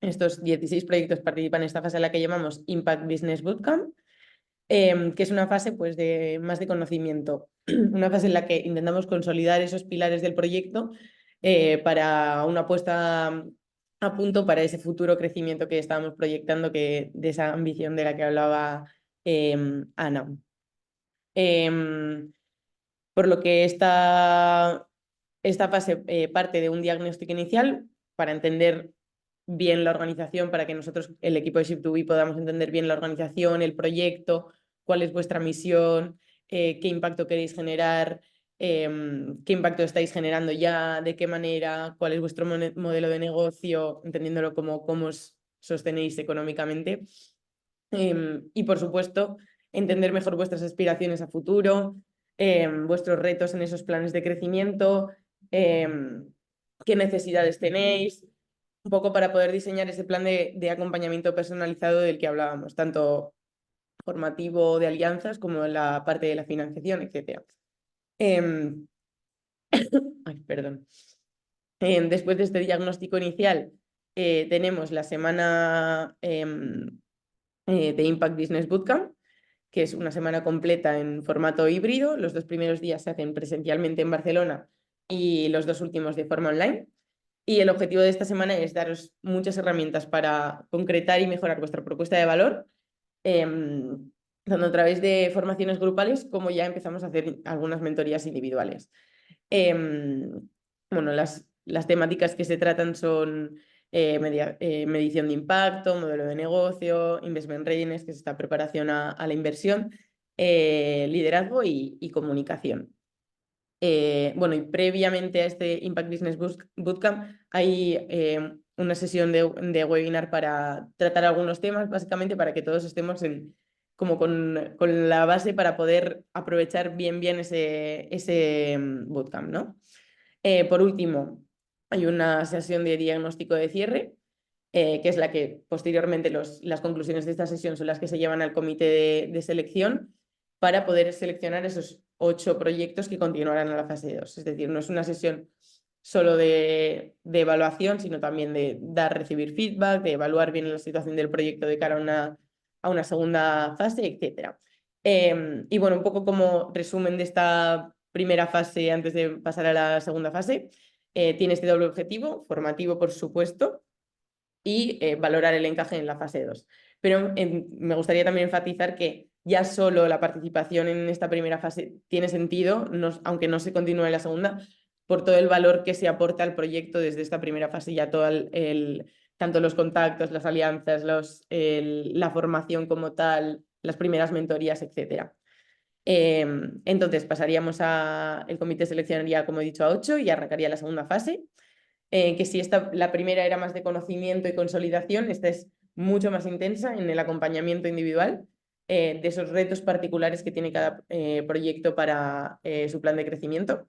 Estos 16 proyectos participan en esta fase en la que llamamos Impact Business Bootcamp, que es una fase pues, más de conocimiento, una fase en la que intentamos consolidar esos pilares del proyecto para una puesta a punto para ese futuro crecimiento que estábamos proyectando, de esa ambición de la que hablaba Ana. Por lo que esta fase parte de un diagnóstico inicial para entender bien la organización, para que nosotros, el equipo de Ship2B, podamos entender bien la organización, el proyecto, cuál es vuestra misión, qué impacto queréis generar, qué impacto estáis generando ya, de qué manera, cuál es vuestro modelo de negocio, entendiéndolo como cómo os sostenéis económicamente. Y, por supuesto, entender mejor vuestras aspiraciones a futuro, vuestros retos en esos planes de crecimiento, qué necesidades tenéis, un poco para poder diseñar ese plan de acompañamiento personalizado del que hablábamos, tanto formativo de alianzas como en la parte de la financiación, etc. Ay, perdón. Después de este diagnóstico inicial, tenemos la semana de Impact Business Bootcamp, que es una semana completa en formato híbrido. Los 2 primeros días se hacen presencialmente en Barcelona y los 2 últimos de forma online. Y el objetivo de esta semana es daros muchas herramientas para concretar y mejorar vuestra propuesta de valor, tanto a través de formaciones grupales como ya empezamos a hacer algunas mentorías individuales. Bueno, las temáticas que se tratan son medición de impacto, modelo de negocio, investment readiness, que es esta preparación a la inversión, liderazgo y comunicación. Bueno, y previamente a este Impact Business Bootcamp hay una sesión de webinar para tratar algunos temas, básicamente para que todos estemos como con la base para poder aprovechar bien ese bootcamp, ¿no? Por último, hay una sesión de diagnóstico de cierre que es la que posteriormente las conclusiones de esta sesión son las que se llevan al comité de selección para poder seleccionar esos 8 proyectos que continuarán a la fase 2. Es decir, no es una sesión solo de evaluación, sino también de recibir feedback, de evaluar bien la situación del proyecto de cara a una segunda fase, etc. Y bueno, un poco como resumen de esta primera fase antes de pasar a la segunda fase, tiene este doble objetivo, formativo por supuesto, y valorar el encaje en la fase 2. Pero me gustaría también enfatizar que ya solo la participación en esta primera fase tiene sentido, aunque no se continúe en la segunda, por todo el valor que se aporta al proyecto desde esta primera fase, ya todo tanto los contactos, las alianzas, la formación como tal, las primeras mentorías, etc. Entonces pasaríamos el comité seleccionaría, como he dicho, a 8 y arrancaría la segunda fase. Que si la primera era más de conocimiento y consolidación, esta es mucho más intensa en el acompañamiento individual de esos retos particulares que tiene cada proyecto para su plan de crecimiento,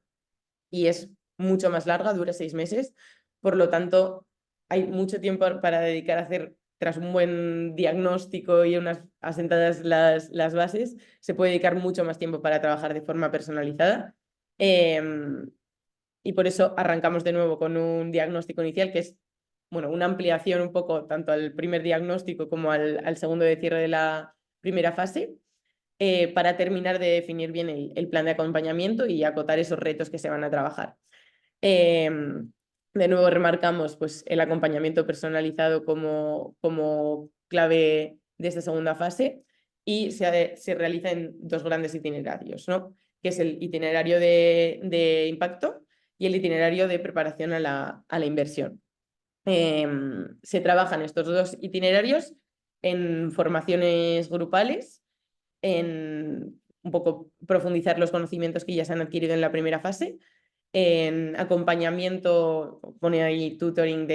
y es mucho más larga, dura 6 meses, por lo tanto hay mucho tiempo para dedicar a hacer, tras un buen diagnóstico y unas asentadas las bases, se puede dedicar mucho más tiempo para trabajar de forma personalizada. Y por eso arrancamos de nuevo con un diagnóstico inicial que es, bueno, una ampliación un poco tanto al primer diagnóstico como al segundo de cierre de la primera fase, para terminar de definir bien el plan de acompañamiento y acotar esos retos que se van a trabajar. De nuevo remarcamos pues, el acompañamiento personalizado como clave de esta segunda fase, y se realiza en 2 grandes itinerarios, ¿no? Que es el itinerario de impacto y el itinerario de preparación a la inversión. Se trabajan estos 2 itinerarios en formaciones grupales, en un poco profundizar los conocimientos que ya se han adquirido en la primera fase, en acompañamiento, pone ahí tutoring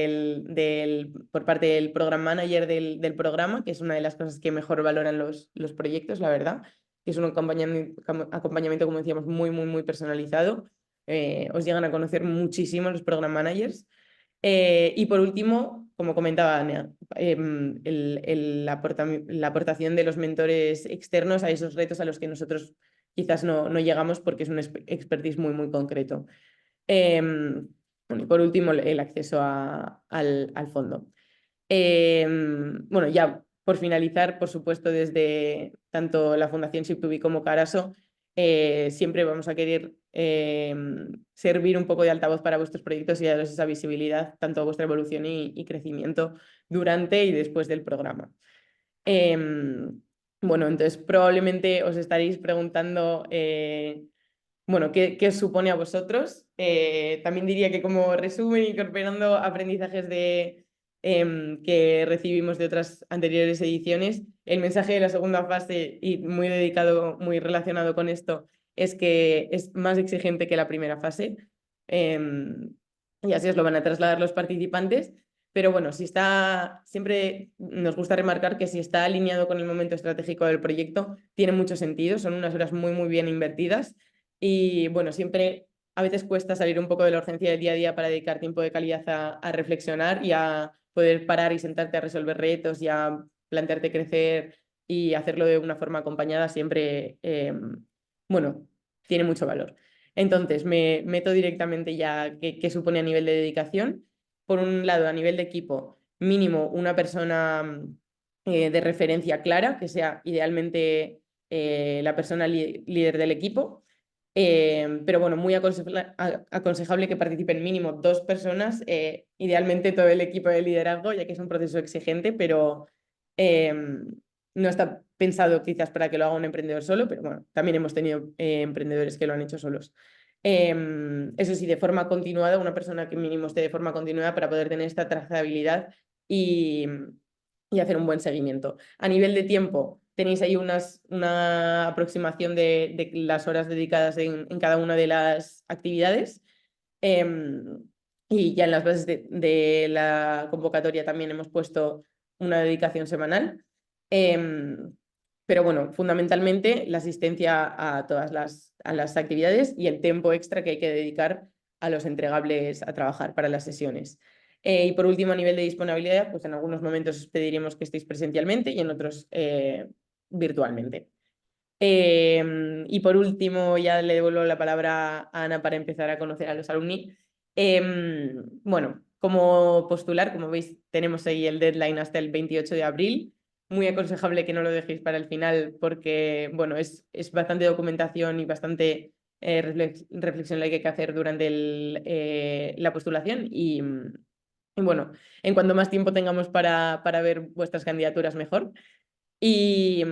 por parte del program manager del programa, que es una de las cosas que mejor valoran los proyectos, la verdad, que es un acompañamiento, como decíamos, muy, muy, muy personalizado. Os llegan a conocer muchísimo los program managers. Y por último, como comentaba Ana, la aportación de los mentores externos a esos retos a los que nosotros quizás no llegamos porque es un expertise muy, muy concreto. Bueno, y por último, el acceso al fondo. Bueno, ya por finalizar, por supuesto, desde tanto la Fundación Ship2B como Caraso, siempre vamos a querer servir un poco de altavoz para vuestros proyectos y daros esa visibilidad, tanto a vuestra evolución y crecimiento durante y después del programa. Bueno, entonces probablemente os estaréis preguntando, bueno, ¿qué os supone a vosotros? También diría que como resumen, incorporando aprendizajes que recibimos de otras anteriores ediciones, el mensaje de la segunda fase, y muy dedicado, muy relacionado con esto, es que es más exigente que la primera fase, y así os lo van a trasladar los participantes. Pero bueno, siempre nos gusta remarcar que si está alineado con el momento estratégico del proyecto, tiene mucho sentido, son unas horas muy, muy bien invertidas. Y bueno, siempre a veces cuesta salir un poco de la urgencia del día a día para dedicar tiempo de calidad a reflexionar y a poder parar y sentarte a resolver retos y a plantearte crecer y hacerlo de una forma acompañada siempre, bueno, tiene mucho valor. Entonces, me meto directamente ya qué supone a nivel de dedicación. Por un lado, a nivel de equipo, mínimo una persona de referencia clara, que sea idealmente la persona líder del equipo. Pero bueno, muy aconsejable que participen mínimo 2 personas, idealmente todo el equipo de liderazgo, ya que es un proceso exigente, pero no está pensado quizás para que lo haga un emprendedor solo, pero bueno, también hemos tenido emprendedores que lo han hecho solos. Eso sí, de forma continuada, una persona que mínimo esté de forma continuada para poder tener esta trazabilidad y hacer un buen seguimiento. A nivel de tiempo, tenéis ahí una aproximación de las horas dedicadas en cada una de las actividades. Y ya en las bases de la convocatoria también hemos puesto una dedicación semanal. Pero bueno, fundamentalmente la asistencia a todas las actividades y el tiempo extra que hay que dedicar a los entregables a trabajar para las sesiones. Y por último, a nivel de disponibilidad, pues en algunos momentos os pediremos que estéis presencialmente y en otros virtualmente. Y por último, ya le devuelvo la palabra a Ana para empezar a conocer a los alumni. Bueno, como postular, como veis, tenemos ahí el deadline hasta el 28 de abril. Muy aconsejable que no lo dejéis para el final porque, bueno, es bastante documentación y bastante reflexión la que hay que hacer durante la postulación y bueno, en cuanto más tiempo tengamos para ver vuestras candidaturas, mejor. Y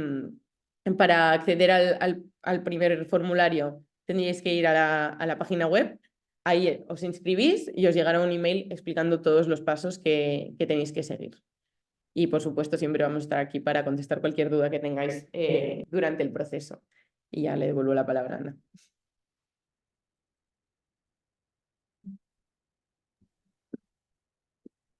para acceder al primer formulario tendríais que ir a la página web, ahí os inscribís y os llegará un email explicando todos los pasos que tenéis que seguir. Y por supuesto siempre vamos a estar aquí para contestar cualquier duda que tengáis durante el proceso. Y ya le devuelvo la palabra a Ana.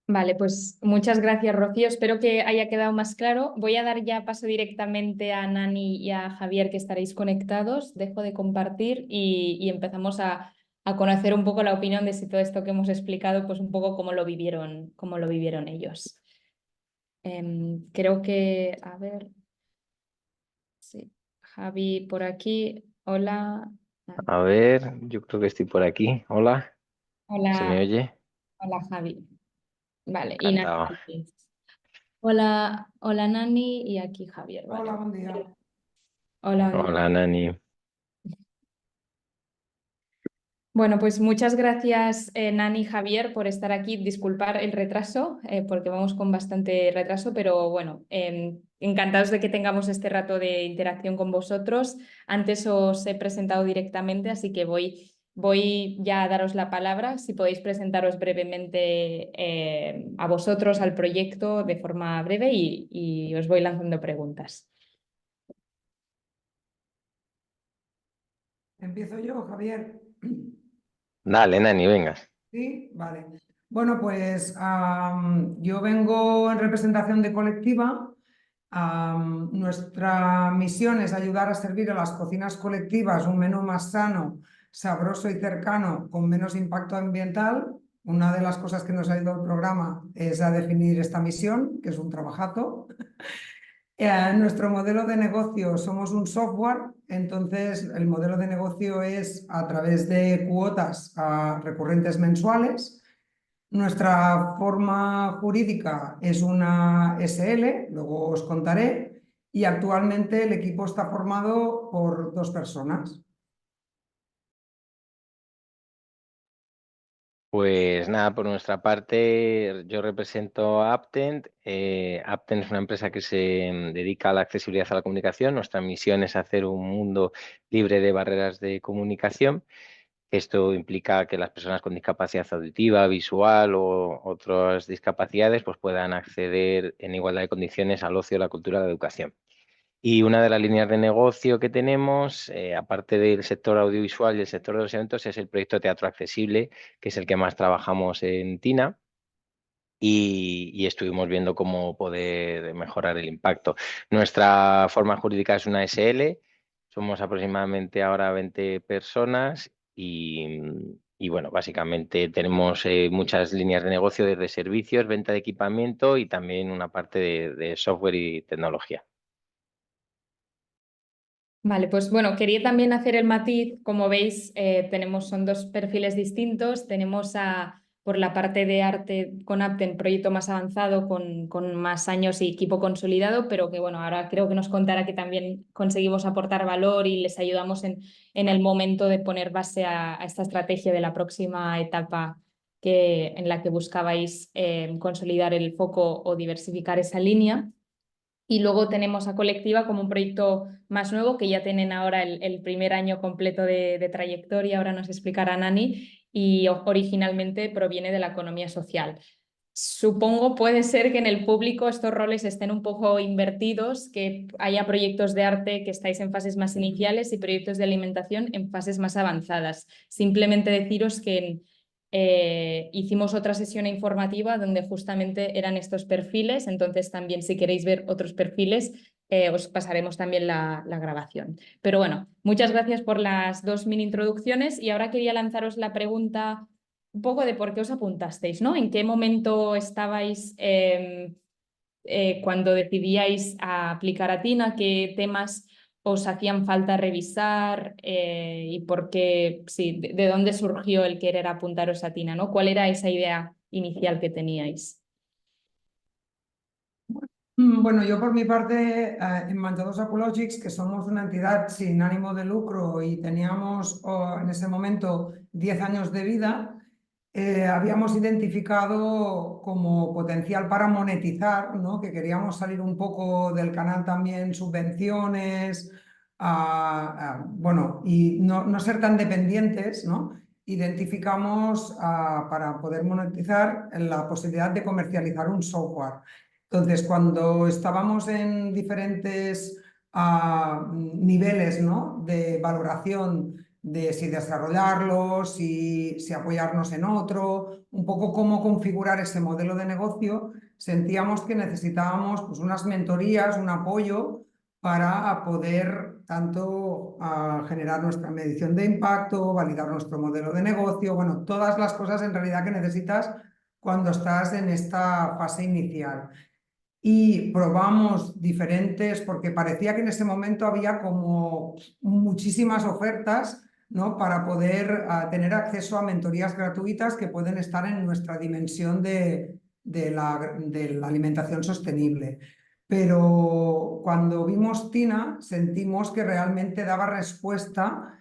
Vale, pues muchas gracias, Rocío. Espero que haya quedado más claro. Voy a dar ya paso directamente a Nani y a Javier, que estaréis conectados. Dejo de compartir y empezamos a conocer un poco la opinión de si todo esto que hemos explicado, pues un poco cómo lo vivieron ellos. Creo que, a ver, sí, Javi por aquí. Hola. A ver, yo creo que estoy por aquí. Hola, ¿se me Hola, oye? hola Javi. Vale, y Nani. Encantado. Hola, hola Nani y aquí Javier. Vale. Hola, buen día. Hola, Hola, Nani. Bueno, pues muchas gracias Nani y Javier por estar aquí. Disculpar el retraso, porque vamos con bastante retraso, pero bueno, encantados de que tengamos este rato de interacción con vosotros. Antes os he presentado directamente, así que voy ya a daros la palabra. Si podéis presentaros brevemente a vosotros, al proyecto, de forma breve y os voy lanzando preguntas. Empiezo yo, Javier. Dale, Nani, vengas. Sí, vale. Bueno, pues yo vengo en representación de Colectiva. Nuestra misión es ayudar a servir a las cocinas colectivas un menú más sano, sabroso y cercano, con menos impacto ambiental. Una de las cosas que nos ha ayudado el programa es a definir esta misión, que es un trabajazo. Nuestro modelo de negocio, somos un software, entonces el modelo de negocio es a través de cuotas recurrentes mensuales. Nuestra forma jurídica es una SL, luego os contaré, y actualmente el equipo está formado por 2 personas. Pues nada, por nuestra parte, yo represento a Aptent. Aptent es una empresa que se dedica a la accesibilidad a la comunicación. Nuestra misión es hacer un mundo libre de barreras de comunicación. Esto implica que las personas con discapacidad auditiva, visual o otras discapacidades pues puedan acceder en igualdad de condiciones al ocio, la cultura y la educación. Y una de las líneas de negocio que tenemos, aparte del sector audiovisual y el sector de los eventos, es el proyecto Teatro Accesible, que es el que más trabajamos en TINA. Y estuvimos viendo cómo poder mejorar el impacto. Nuestra forma jurídica es una SL, somos aproximadamente ahora 20 personas y bueno, básicamente tenemos muchas líneas de negocio desde servicios, venta de equipamiento y también una parte de software y tecnología. Vale, pues bueno, quería también hacer el matiz. Como veis, son 2 perfiles distintos. Tenemos por la parte de arte con Aptent, proyecto más avanzado, con más años y equipo consolidado, pero que bueno, ahora creo que nos contará que también conseguimos aportar valor y les ayudamos en el momento de poner base a esta estrategia de la próxima etapa en la que buscabais consolidar el foco o diversificar esa línea. Y luego tenemos a Colectiva como un proyecto más nuevo, que ya tienen ahora el primer año completo de trayectoria, ahora nos explicará Nani, y originalmente proviene de la economía social. Supongo puede ser que en el público estos roles estén un poco invertidos, que haya proyectos de arte que estáis en fases más iniciales y proyectos de alimentación en fases más avanzadas. Simplemente deciros que hicimos otra sesión informativa donde justamente eran estos perfiles, entonces también si queréis ver otros perfiles os pasaremos también la grabación. Pero bueno, muchas gracias por las 2 mini introducciones y ahora quería lanzaros la pregunta un poco de por qué os apuntasteis, ¿no? ¿En qué momento estabais cuando decidíais a aplicar a Tina? ¿Qué temas os hacían falta revisar y por qué, sí, de dónde surgió el querer apuntaros a Tina, ¿no? ¿Cuál era esa idea inicial que teníais? Bueno, yo por mi parte, en Manchados Ecologics, que somos una entidad sin ánimo de lucro y teníamos en ese momento 10 años de vida, habíamos identificado como potencial para monetizar, ¿no? Que queríamos salir un poco del canal también subvenciones, bueno, y no ser tan dependientes, ¿no? Identificamos para poder monetizar la posibilidad de comercializar un software. Entonces, cuando estábamos en diferentes niveles, ¿no? De valoración de si desarrollarlo, si apoyarnos en otro, un poco cómo configurar ese modelo de negocio, sentíamos que necesitábamos pues, unas mentorías, un apoyo para poder tanto generar nuestra medición de impacto, validar nuestro modelo de negocio, bueno, todas las cosas en realidad que necesitas cuando estás en esta fase inicial. Y probamos diferentes, porque parecía que en ese momento había como muchísimas ofertas, ¿no? Para poder tener acceso a mentorías gratuitas que pueden estar en nuestra dimensión de la alimentación sostenible. Pero cuando vimos Tina, sentimos que realmente daba respuesta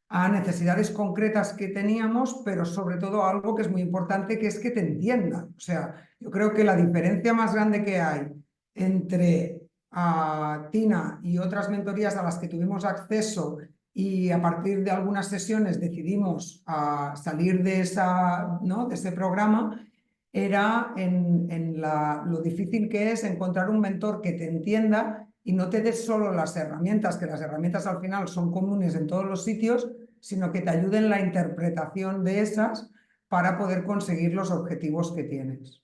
a necesidades concretas que teníamos, pero sobre todo algo que es muy importante, que es que te entiendan. O sea, yo creo que la diferencia más grande que hay entre Tina y otras mentorías a las que tuvimos acceso y a partir de algunas sesiones decidimos salir de, ¿no? de ese programa, era en lo difícil que es encontrar un mentor que te entienda y no te dé solo las herramientas, que las herramientas al final son comunes en todos los sitios, sino que te ayuden en la interpretación de esas para poder conseguir los objetivos que tienes.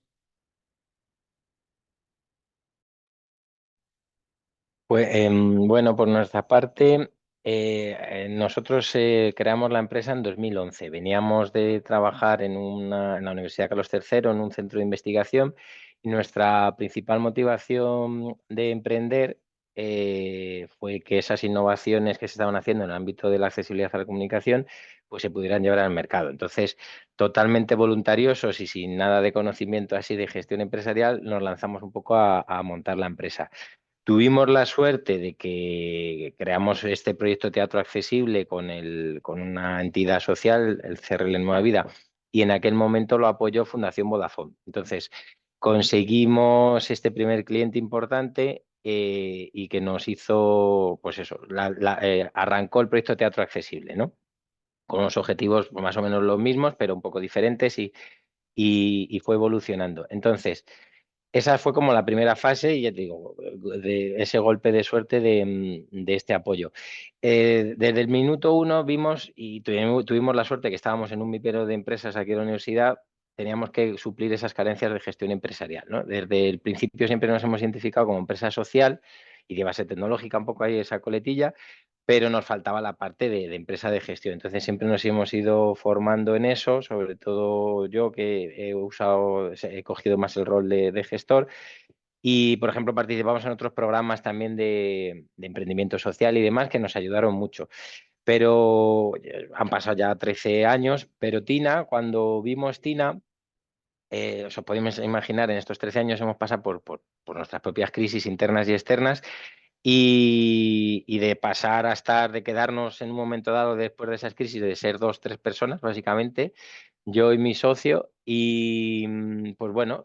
Pues bueno, por nuestra parte, nosotros creamos la empresa en 2011. Veníamos de trabajar en la Universidad Carlos III, en un centro de investigación, y nuestra principal motivación de emprender fue que esas innovaciones que se estaban haciendo en el ámbito de la accesibilidad a la comunicación pues se pudieran llevar al mercado. Entonces, totalmente voluntariosos y sin nada de conocimiento así de gestión empresarial, nos lanzamos un poco a montar la empresa. Tuvimos la suerte de que creamos este proyecto Teatro Accesible con una entidad social, el CRL Nueva Vida, y en aquel momento lo apoyó Fundación Vodafone. Entonces, conseguimos este primer cliente importante y que nos hizo, pues eso, arrancó el proyecto Teatro Accesible, ¿no? Con unos objetivos más o menos los mismos, pero un poco diferentes y fue evolucionando. Entonces, esa fue como la primera fase y ya te digo, de ese golpe de suerte de este apoyo. Desde el minuto uno vimos y tuvimos la suerte que estábamos en un vivero de empresas aquí en la universidad, teníamos que suplir esas carencias de gestión empresarial, ¿no? Desde el principio siempre nos hemos identificado como empresa social y de base tecnológica, un poco ahí esa coletilla, pero nos faltaba la parte de empresa de gestión. Entonces siempre nos hemos ido formando en eso, sobre todo yo que he cogido más el rol de gestor y, por ejemplo, participamos en otros programas también de emprendimiento social y demás que nos ayudaron mucho. Pero han pasado ya 13 años, pero Tina, cuando vimos Tina, os podéis imaginar, en estos 13 años hemos pasado por nuestras propias crisis internas y externas y de pasar a estar, de quedarnos en un momento dado después de esas crisis, de ser 2, 3 personas, básicamente, yo y mi socio, y pues bueno,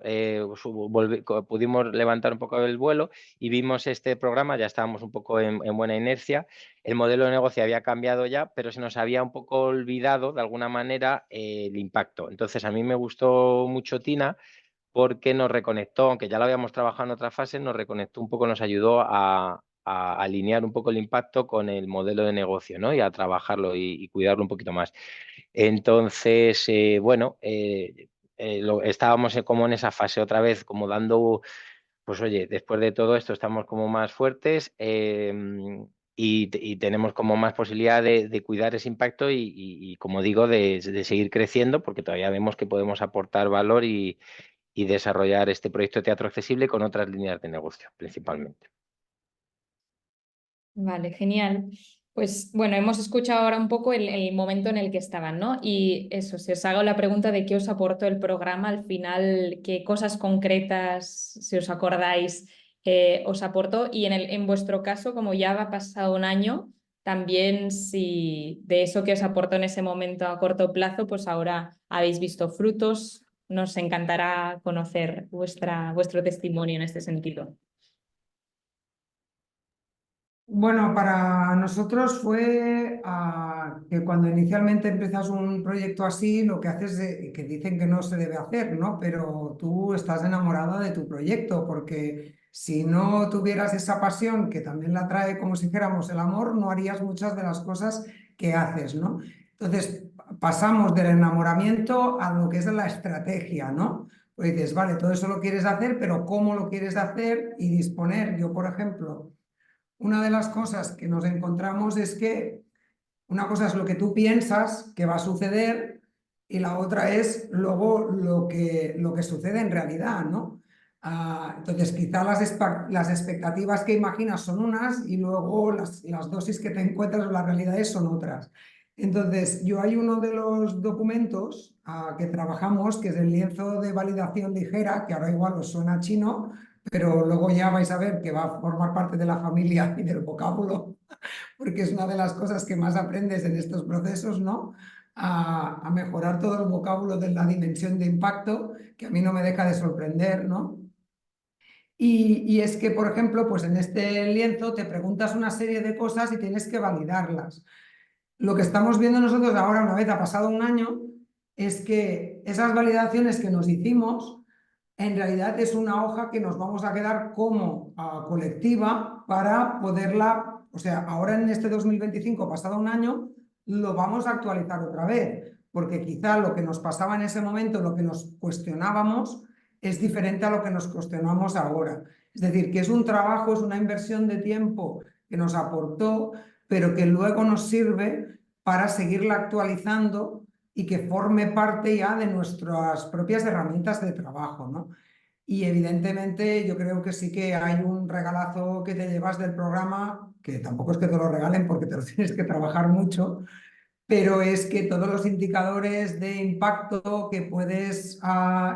pudimos levantar un poco el vuelo y vimos este programa, ya estábamos un poco en buena inercia, el modelo de negocio había cambiado ya, pero se nos había un poco olvidado, de alguna manera, el impacto. Entonces, a mí me gustó mucho Tina, porque nos reconectó, aunque ya lo habíamos trabajado en otras fases, nos reconectó un poco, nos ayudó a alinear un poco el impacto con el modelo de negocio, ¿no? Y a trabajarlo y cuidarlo un poquito más. Entonces, bueno, estábamos como en esa fase otra vez, como dando, pues oye, después de todo esto estamos como más fuertes y tenemos como más posibilidad de cuidar ese impacto y como digo, de seguir creciendo, porque todavía vemos que podemos aportar valor y desarrollar este proyecto de teatro accesible con otras líneas de negocio, principalmente. Vale, genial. Pues bueno, hemos escuchado ahora un poco el momento en el que estaban, ¿no? Y eso, si os hago la pregunta de qué os aportó el programa, al final, qué cosas concretas, si os acordáis, os aportó. Y en vuestro caso, como ya ha pasado un año, también si de eso que os aportó en ese momento a corto plazo, pues ahora habéis visto frutos, nos encantará conocer vuestro testimonio en este sentido. Bueno, para nosotros fue que cuando inicialmente empiezas un proyecto así, lo que haces, que dicen que no se debe hacer, ¿no? Pero tú estás enamorada de tu proyecto, porque si no tuvieras esa pasión, que también la trae como si dijéramos el amor, no harías muchas de las cosas que haces, ¿no? Entonces, pasamos del enamoramiento a lo que es la estrategia, ¿no? Pues dices, vale, todo eso lo quieres hacer, pero ¿cómo lo quieres hacer y disponer? Yo, por ejemplo, una de las cosas que nos encontramos es que una cosa es lo que tú piensas que va a suceder y la otra es luego lo que sucede en realidad, ¿no? Entonces, quizá las expectativas que imaginas son unas y luego las dosis que te encuentras o las realidades son otras. Entonces, yo hay uno de los documentos que trabajamos, que es el lienzo de validación ligera, que ahora igual os suena chino, pero luego ya vais a ver que va a formar parte de la familia y del vocábulo, porque es una de las cosas que más aprendes en estos procesos, ¿no? A mejorar todo el vocábulo de la dimensión de impacto, que a mí no me deja de sorprender, ¿no? Y es que, por ejemplo, pues en este lienzo te preguntas una serie de cosas y tienes que validarlas. Lo que estamos viendo nosotros ahora, una vez ha pasado un año, es que esas validaciones que nos hicimos, en realidad es una hoja que nos vamos a quedar como colectiva para poderla, o sea, ahora en este 2025, pasado un año, lo vamos a actualizar otra vez, porque quizá lo que nos pasaba en ese momento, lo que nos cuestionábamos, es diferente a lo que nos cuestionamos ahora. Es decir, que es un trabajo, es una inversión de tiempo que nos aportó, pero que luego nos sirve para seguirla actualizando y que forme parte ya de nuestras propias herramientas de trabajo, ¿no? Y evidentemente yo creo que sí que hay un regalazo que te llevas del programa, que tampoco es que te lo regalen porque te lo tienes que trabajar mucho, pero es que todos los indicadores de impacto que puedes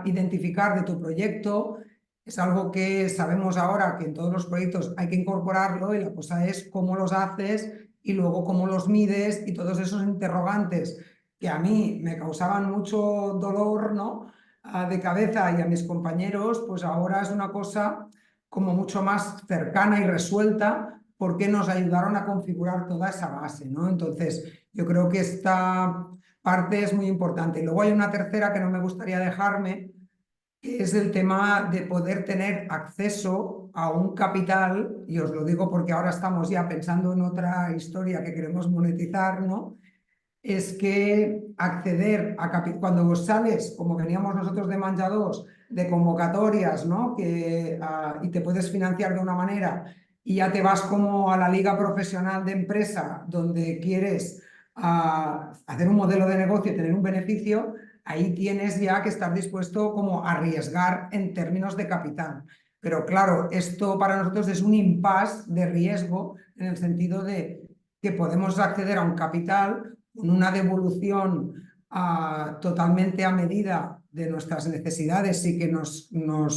identificar de tu proyecto es algo que sabemos ahora que en todos los proyectos hay que incorporarlo y la cosa es cómo los haces y luego cómo los mides y todos esos interrogantes que a mí me causaban mucho dolor, ¿no? De cabeza y a mis compañeros, pues ahora es una cosa como mucho más cercana y resuelta porque nos ayudaron a configurar toda esa base, ¿no? Entonces, yo creo que esta parte es muy importante. Y luego hay una tercera que no me gustaría dejarme, que es el tema de poder tener acceso a un capital, y os lo digo porque ahora estamos ya pensando en otra historia que queremos monetizar, ¿no? Es que acceder a capital, cuando vos sales, como veníamos nosotros de Manjadors, de convocatorias, ¿no? Y te puedes financiar de una manera y ya te vas como a la liga profesional de empresa donde quieres hacer un modelo de negocio y tener un beneficio, ahí tienes ya que estar dispuesto como a arriesgar en términos de capital. Pero claro, esto para nosotros es un impasse de riesgo en el sentido de que podemos acceder a un capital con una devolución totalmente a medida de nuestras necesidades y que ¿no?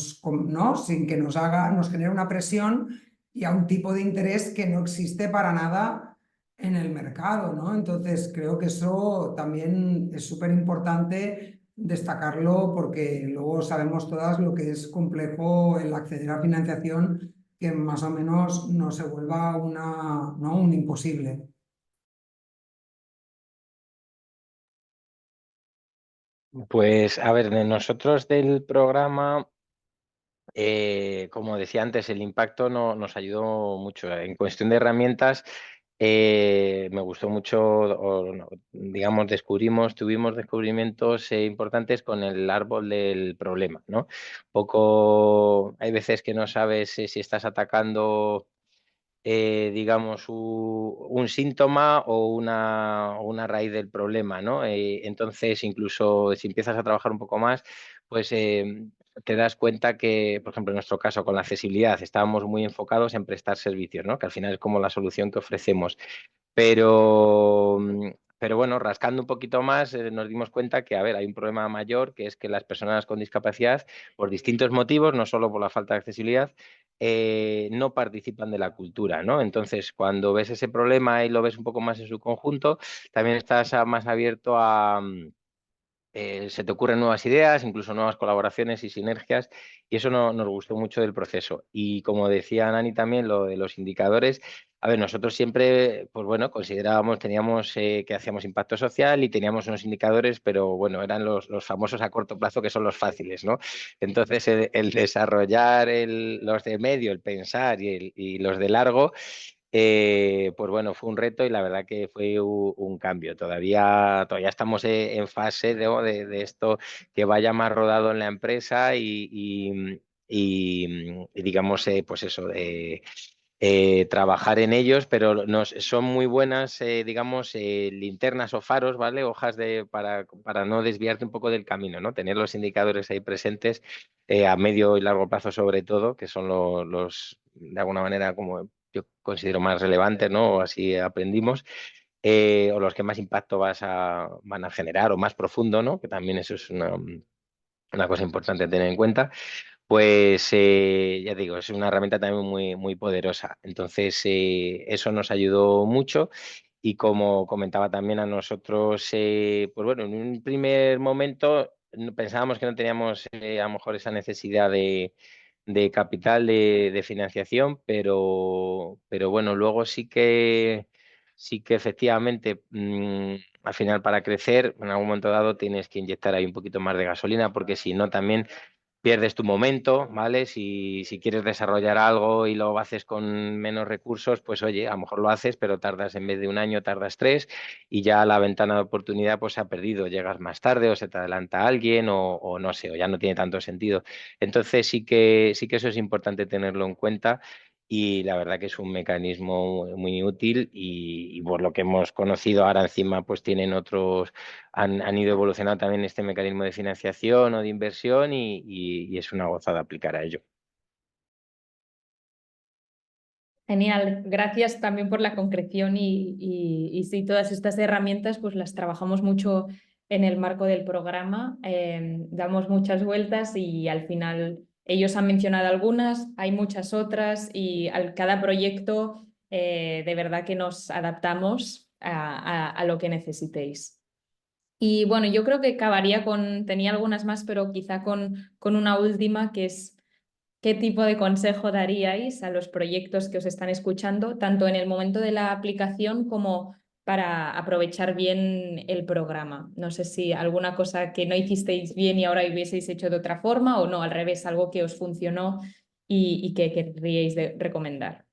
Sin que nos genere una presión y a un tipo de interés que no existe para nada en el mercado, ¿no? Entonces creo que eso también es súper importante destacarlo porque luego sabemos todas lo que es complejo el acceder a financiación que más o menos no se vuelva ¿no? un imposible. Pues a ver, de nosotros del programa, como decía antes, el impacto nos ayudó mucho. En cuestión de herramientas, me gustó mucho, digamos, tuvimos descubrimientos importantes con el árbol del problema, ¿no? Hay veces que no sabes si estás atacando digamos, un síntoma o una raíz del problema, ¿no? Entonces, incluso si empiezas a trabajar un poco más, pues te das cuenta que, por ejemplo, en nuestro caso con la accesibilidad, estábamos muy enfocados en prestar servicios, ¿no? Que al final es como la solución que ofrecemos. Pero, pero bueno, rascando un poquito más, nos dimos cuenta que, a ver, hay un problema mayor, que es que las personas con discapacidad, por distintos motivos, no solo por la falta de accesibilidad, no participan de la cultura, ¿no? Entonces, cuando ves ese problema y lo ves un poco más en su conjunto, también estás más abierto a se te ocurren nuevas ideas, incluso nuevas colaboraciones y sinergias, y eso nos gustó mucho del proceso. Y como decía Nani también, lo de los indicadores, a ver, nosotros siempre, pues bueno, considerábamos, teníamos que hacíamos impacto social y teníamos unos indicadores, pero bueno, eran los famosos a corto plazo que son los fáciles, ¿no? Entonces, el desarrollar los de medio, el pensar y los de largo, pues bueno, fue un reto y la verdad que fue un cambio. Todavía estamos en fase de esto que vaya más rodado en la empresa y digamos, pues eso, trabajar en ellos, pero son muy buenas, digamos, linternas o faros, ¿vale? Hojas para no desviarte un poco del camino, ¿no? Tener los indicadores ahí presentes a medio y largo plazo sobre todo, que son de alguna manera, como yo considero más relevantes, ¿no? O así aprendimos, o los que más impacto van a generar, o más profundo, ¿no? Que también eso es una cosa importante a tener en cuenta. Pues ya digo, es una herramienta también muy, muy poderosa. Entonces, eso nos ayudó mucho. Y como comentaba también a nosotros, pues bueno, en un primer momento pensábamos que no teníamos a lo mejor esa necesidad de capital, de financiación, pero bueno, luego sí que efectivamente, al final para crecer, en algún momento dado tienes que inyectar ahí un poquito más de gasolina, porque si no también pierdes tu momento, ¿vale? Si quieres desarrollar algo y lo haces con menos recursos, pues oye, a lo mejor lo haces, pero tardas en vez de un año, tardas 3 y ya la ventana de oportunidad pues se ha perdido, llegas más tarde o se te adelanta alguien o no sé, o ya no tiene tanto sentido. Entonces sí que eso es importante tenerlo en cuenta y la verdad que es un mecanismo muy útil y por lo que hemos conocido ahora encima pues tienen otros han ido evolucionando también este mecanismo de financiación o de inversión y es una gozada aplicar a ello. Genial, gracias también por la concreción y sí, todas estas herramientas pues las trabajamos mucho en el marco del programa, damos muchas vueltas y al final ellos han mencionado algunas, hay muchas otras y cada proyecto de verdad que nos adaptamos a lo que necesitéis. Y bueno, yo creo que acabaría tenía algunas más, pero quizá con una última que es ¿qué tipo de consejo daríais a los proyectos que os están escuchando, tanto en el momento de la aplicación como para aprovechar bien el programa? No sé si alguna cosa que no hicisteis bien y ahora hubieseis hecho de otra forma o no, al revés, algo que os funcionó y que querríais recomendar.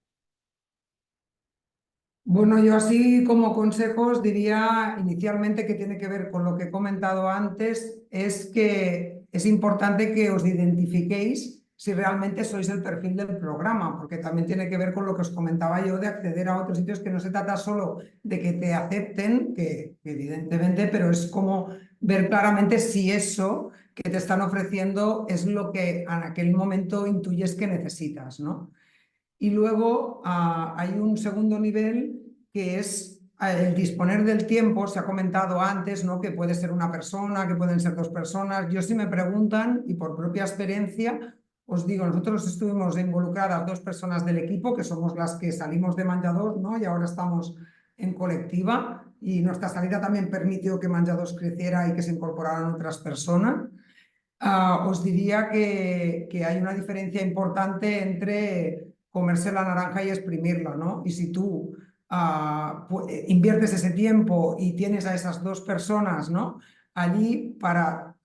Bueno, yo así como consejos diría inicialmente que tiene que ver con lo que he comentado antes, es que es importante que os identifiquéis si realmente sois el perfil del programa, porque también tiene que ver con lo que os comentaba yo de acceder a otros sitios, que no se trata solo de que te acepten, que evidentemente, pero es como ver claramente si eso que te están ofreciendo es lo que en aquel momento intuyes que necesitas, ¿no? Y luego hay un segundo nivel que es el disponer del tiempo. Se ha comentado antes, ¿no? Que puede ser una persona, que pueden ser dos personas. Yo, si me preguntan, y por propia experiencia, os digo, nosotros estuvimos involucradas 2 personas del equipo, que somos las que salimos de Menjador, ¿no? Y ahora estamos en colectiva. Y nuestra salida también permitió que Menjador creciera y que se incorporaran otras personas. Os diría que hay una diferencia importante entre comerse la naranja y exprimirla, ¿no? Y si tú inviertes ese tiempo y tienes a esas 2 personas, ¿no? Allí para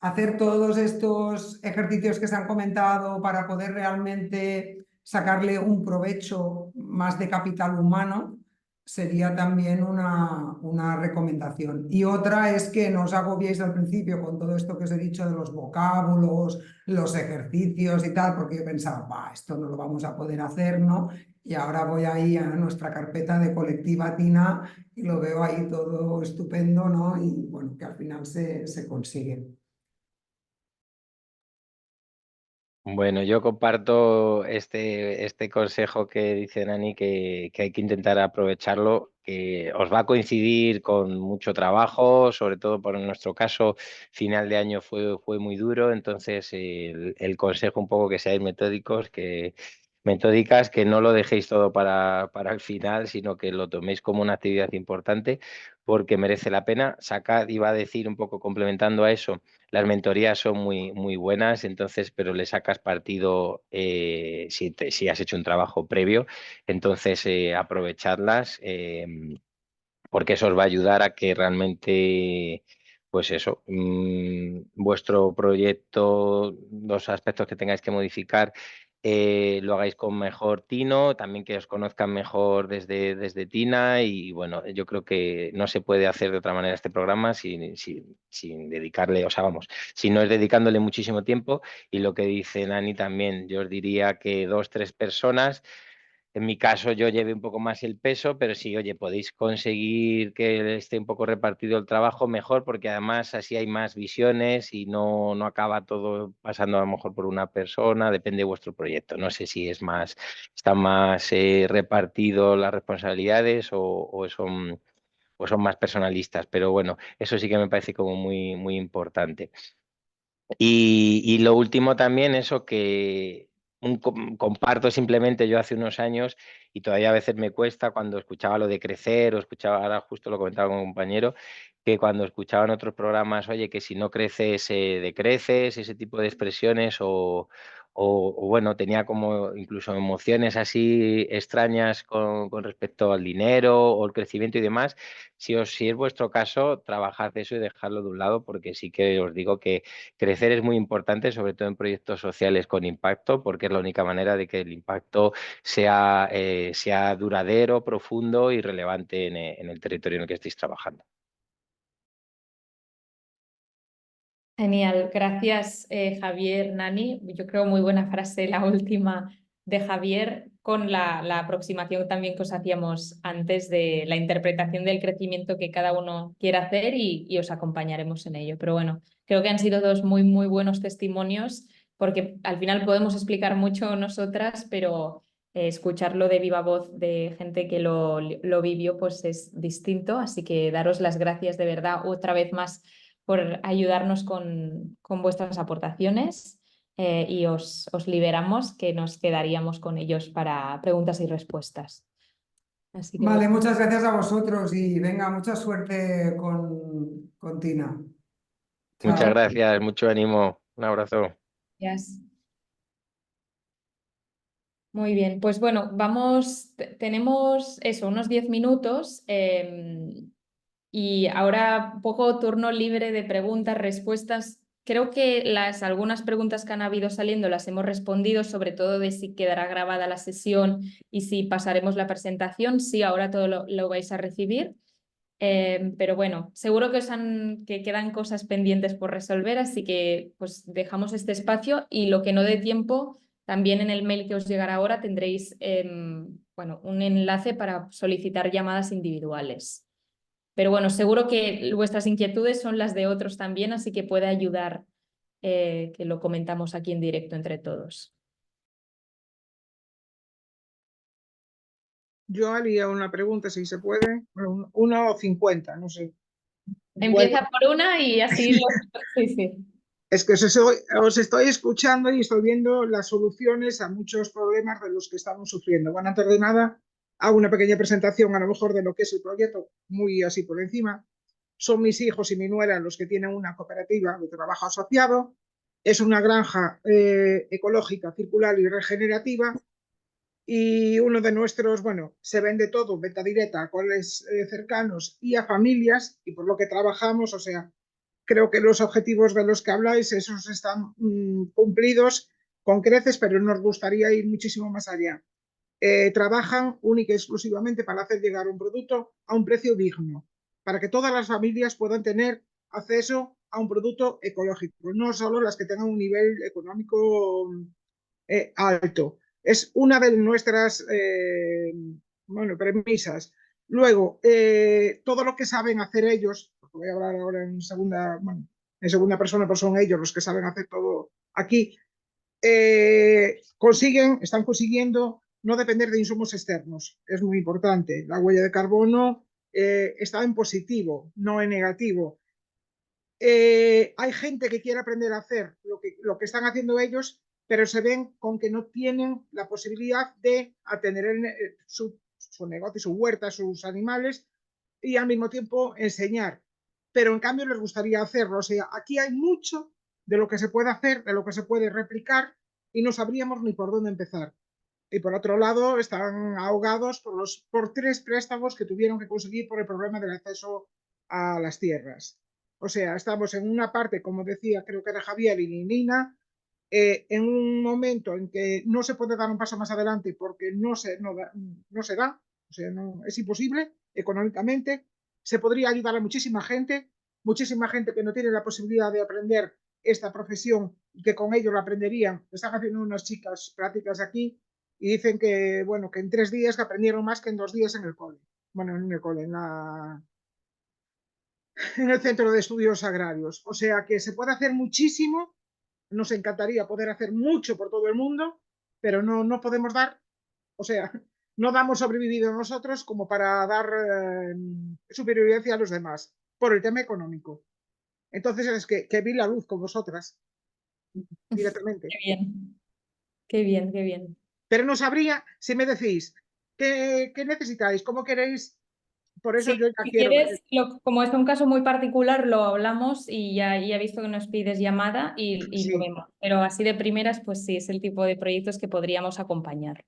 hacer todos estos ejercicios que se han comentado, para poder realmente sacarle un provecho más de capital humano, sería también una recomendación. Y otra es que no os agobiéis al principio con todo esto que os he dicho de los vocábulos, los ejercicios y tal, porque yo pensaba, esto no lo vamos a poder hacer, ¿no? Y ahora voy ahí a nuestra carpeta de colectiva Tina y lo veo ahí todo estupendo, ¿no? Y bueno, que al final se consigue. Bueno, yo comparto este consejo que dice Nani, que hay que intentar aprovecharlo, que os va a coincidir con mucho trabajo, sobre todo por nuestro caso, final de año fue muy duro, entonces el consejo un poco que seáis metódicas, que no lo dejéis todo para el final, sino que lo toméis como una actividad importante porque merece la pena. Sacad, iba a decir un poco complementando a eso, las mentorías son muy buenas, entonces, pero le sacas partido si has hecho un trabajo previo, entonces aprovechadlas porque eso os va a ayudar a que realmente, pues eso, vuestro proyecto, los aspectos que tengáis que modificar, lo hagáis con mejor tino, también que os conozcan mejor desde Tina y bueno, yo creo que no se puede hacer de otra manera este programa sin dedicarle, o sea, vamos, si no es dedicándole muchísimo tiempo y lo que dice Nani también, yo os diría que 2, 3 personas. En mi caso yo llevé un poco más el peso, pero sí, oye, podéis conseguir que esté un poco repartido el trabajo mejor, porque además así hay más visiones y no acaba todo pasando a lo mejor por una persona, depende de vuestro proyecto. No sé si están más repartidos las responsabilidades o son más personalistas, pero bueno, eso sí que me parece como muy importante. Y lo último también, eso que comparto simplemente yo hace unos años y todavía a veces me cuesta cuando escuchaba lo de crecer o escuchaba, ahora justo lo comentaba con un compañero, que cuando escuchaban otros programas, oye, que si no creces, decreces, ese tipo de expresiones o bueno, tenía como incluso emociones así extrañas con respecto al dinero o el crecimiento y demás. Si es vuestro caso, trabajad eso y dejadlo de un lado porque sí que os digo que crecer es muy importante, sobre todo en proyectos sociales con impacto, porque es la única manera de que el impacto sea duradero, profundo y relevante en el territorio en el que estéis trabajando. Genial, gracias Javier, Nani. Yo creo muy buena frase la última de Javier con la aproximación también que os hacíamos antes de la interpretación del crecimiento que cada uno quiera hacer y os acompañaremos en ello. Pero bueno, creo que han sido dos muy buenos testimonios porque al final podemos explicar mucho nosotras, pero escucharlo de viva voz de gente que lo vivió pues es distinto. Así que daros las gracias de verdad otra vez más por ayudarnos con vuestras aportaciones y os liberamos, que nos quedaríamos con ellos para preguntas y respuestas. Así que Vale, muchas gracias a vosotros y venga, mucha suerte con Tina. Muchas Chao. gracias, mucho ánimo, un abrazo. gracias. Muy bien, pues bueno, tenemos eso, unos 10 minutos y ahora un poco turno libre de preguntas, respuestas. Creo que algunas preguntas que han habido saliendo las hemos respondido, sobre todo de si quedará grabada la sesión y si pasaremos la presentación. Sí, ahora todo lo vais a recibir. Pero bueno, seguro que quedan cosas pendientes por resolver, así que pues dejamos este espacio y lo que no dé tiempo, también en el mail que os llegará ahora tendréis bueno, un enlace para solicitar llamadas individuales. Pero bueno, seguro que vuestras inquietudes son las de otros también, así que puede ayudar que lo comentamos aquí en directo entre todos. Yo haría una pregunta, si se puede, bueno, 1 o 50, no sé. Empieza por una y así Sí, sí. Es que os estoy escuchando y estoy viendo las soluciones a muchos problemas de los que estamos sufriendo. Bueno, antes de nada, hago una pequeña presentación a lo mejor de lo que es el proyecto, muy así por encima. Son mis hijos y mi nuera los que tienen una cooperativa de trabajo asociado. Es una granja ecológica, circular y regenerativa. Y uno de nuestros, bueno, se vende todo, venta directa a coles cercanos y a familias, y por lo que trabajamos, o sea, creo que los objetivos de los que habláis, esos están cumplidos con creces, pero nos gustaría ir muchísimo más allá. Trabajan única y exclusivamente para hacer llegar un producto a un precio digno, para que todas las familias puedan tener acceso a un producto ecológico, no solo las que tengan un nivel económico alto. Es una de nuestras premisas. Luego, todo lo que saben hacer ellos, porque voy a hablar ahora en segunda persona, pero son ellos los que saben hacer todo aquí, están consiguiendo no depender de insumos externos. Es muy importante. La huella de carbono está en positivo, no en negativo. Hay gente que quiere aprender a hacer lo que están haciendo ellos, pero se ven con que no tienen la posibilidad de atender su negocio, su huerta, sus animales y al mismo tiempo enseñar. Pero en cambio les gustaría hacerlo. O sea, aquí hay mucho de lo que se puede hacer, de lo que se puede replicar y no sabríamos ni por dónde empezar. Y por otro lado, están ahogados por 3 préstamos que tuvieron que conseguir por el problema del acceso a las tierras. O sea, estamos en una parte, como decía, creo que era Javier y Nina, en un momento en que no se puede dar un paso más adelante porque no se da, o sea, es imposible económicamente. Se podría ayudar a muchísima gente que no tiene la posibilidad de aprender esta profesión y que con ello la aprenderían. Están haciendo unas chicas prácticas aquí y dicen que, bueno, que en 3 días que aprendieron más que en 2 días en el cole. Bueno, en el cole, en el Centro de Estudios Agrarios. O sea que se puede hacer muchísimo. Nos encantaría poder hacer mucho por todo el mundo, pero no podemos dar, o sea, no damos sobrevivido nosotros como para dar superioridad a los demás por el tema económico. Entonces es que vi la luz con vosotras directamente. Qué bien, qué bien, qué bien. Pero no sabría si me decís qué necesitáis, cómo queréis. Por eso Sí, yo ya si quiero. quieres, como es un caso muy particular, lo hablamos y ya he visto que nos pides llamada y Sí. lo vemos. Pero así de primeras, pues sí, es el tipo de proyectos que podríamos acompañar.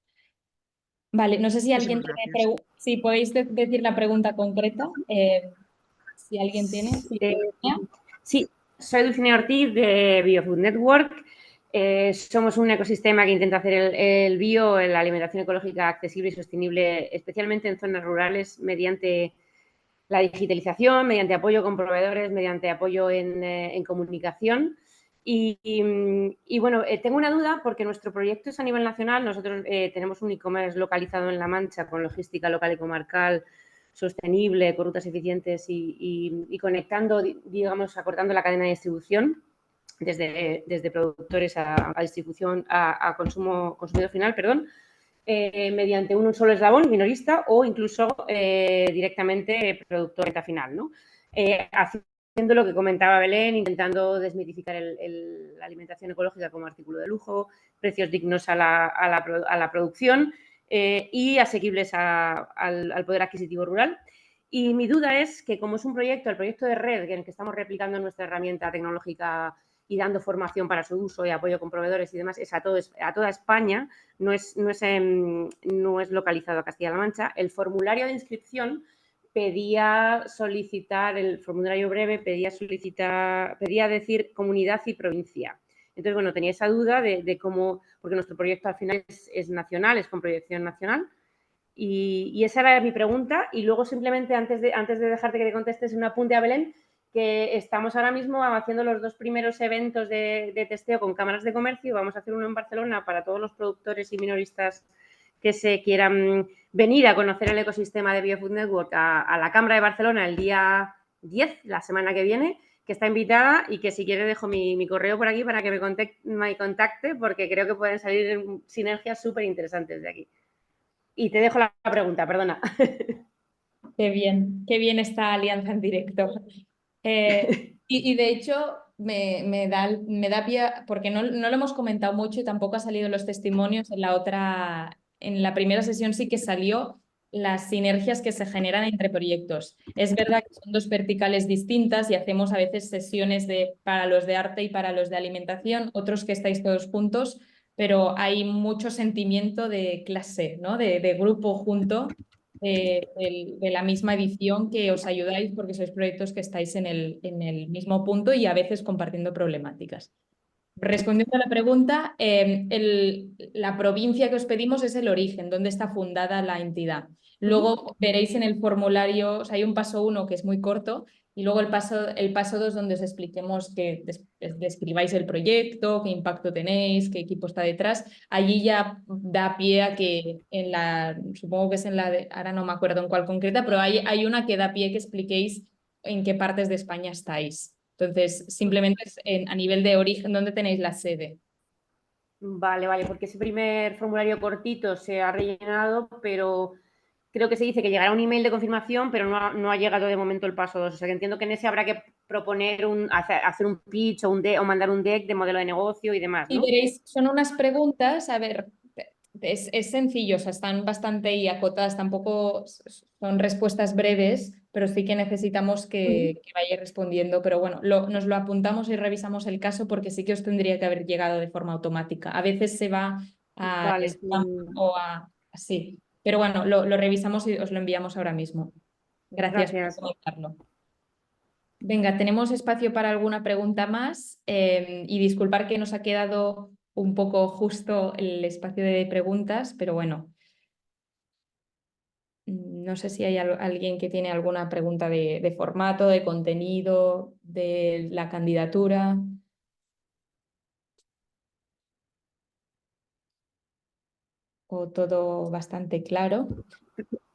Vale, no sé si alguien Muchísimas tiene gracias. si podéis decir la pregunta concreta. Si alguien tiene. Sí, soy Dulcinea Ortiz de Biofood Network. Somos un ecosistema que intenta hacer el bio, la alimentación ecológica accesible y sostenible, especialmente en zonas rurales, mediante la digitalización, mediante apoyo con proveedores, mediante apoyo en comunicación. Y bueno, tengo una duda porque nuestro proyecto es a nivel nacional. Nosotros tenemos un e-commerce localizado en La Mancha con logística local y comarcal, sostenible, con rutas eficientes y conectando, digamos, acortando la cadena de distribución desde productores a distribución, a consumidor final, perdón, mediante un solo eslabón minorista o incluso directamente productor meta final, ¿no? Haciendo lo que comentaba Belén, intentando desmitificar la alimentación ecológica como artículo de lujo, precios dignos a la producción y asequibles al poder adquisitivo rural. Y mi duda es que como es un proyecto, el proyecto de red en el que estamos replicando nuestra herramienta tecnológica y dando formación para su uso y apoyo con proveedores y demás, es a toda España, no es localizado a Castilla-La Mancha. El formulario de inscripción pedía solicitar, el formulario breve pedía decir comunidad y provincia. Entonces, bueno, tenía esa duda de cómo, porque nuestro proyecto al final es nacional, es con proyección nacional. Y esa era mi pregunta. Y luego simplemente antes de dejarte que te contestes un apunte a Belén, que estamos ahora mismo haciendo los 2 primeros eventos de testeo con cámaras de comercio. Vamos a hacer uno en Barcelona para todos los productores y minoristas que se quieran venir a conocer el ecosistema de Biofood Network a la Cámara de Barcelona el día 10, la semana que viene, que está invitada y que si quiere dejo mi correo por aquí para que me contacte porque creo que pueden salir sinergias súper interesantes de aquí. Y te dejo la pregunta, perdona. Qué bien esta alianza en directo. Y de hecho me da pie, porque no lo hemos comentado mucho y tampoco ha salido los testimonios en la primera sesión sí que salió las sinergias que se generan entre proyectos. Es verdad que son 2 verticales distintas y hacemos a veces sesiones para los de arte y para los de alimentación, otros que estáis todos juntos, pero hay mucho sentimiento de clase, ¿no? de grupo junto. De la misma edición que os ayudáis porque sois proyectos que estáis en el mismo punto y a veces compartiendo problemáticas. Respondiendo a la pregunta, la provincia que os pedimos es el origen, donde está fundada la entidad. Luego veréis en el formulario, o sea, hay un paso 1 que es muy corto, Y luego el paso 2, donde os expliquemos que describáis el proyecto, qué impacto tenéis, qué equipo está detrás. Allí ya da pie a que supongo que es en la de, ahora no me acuerdo en cuál concreta, pero hay una que da pie que expliquéis en qué partes de España estáis. Entonces, simplemente es a nivel de origen, ¿dónde tenéis la sede? Vale, porque ese primer formulario cortito se ha rellenado, pero creo que se dice que llegará un email de confirmación, pero no ha llegado de momento el paso 2. O sea, que entiendo que en ese habrá que proponer hacer un pitch o mandar un deck de modelo de negocio y demás, Y ¿no? veréis, son unas preguntas, a ver, es sencillo, o sea, están bastante ahí acotadas, tampoco son respuestas breves, pero sí que necesitamos que vayáis respondiendo. Pero bueno, nos lo apuntamos y revisamos el caso porque sí que os tendría que haber llegado de forma automática. A veces se va a Vale, spam o así. Pero bueno, lo revisamos y os lo enviamos ahora mismo. Gracias por gracias. comentarlo. Venga, tenemos espacio para alguna pregunta más y disculpar que nos ha quedado un poco justo el espacio de preguntas, pero bueno, no sé si hay alguien que tiene alguna pregunta de formato, de contenido, de la candidatura. O todo bastante claro.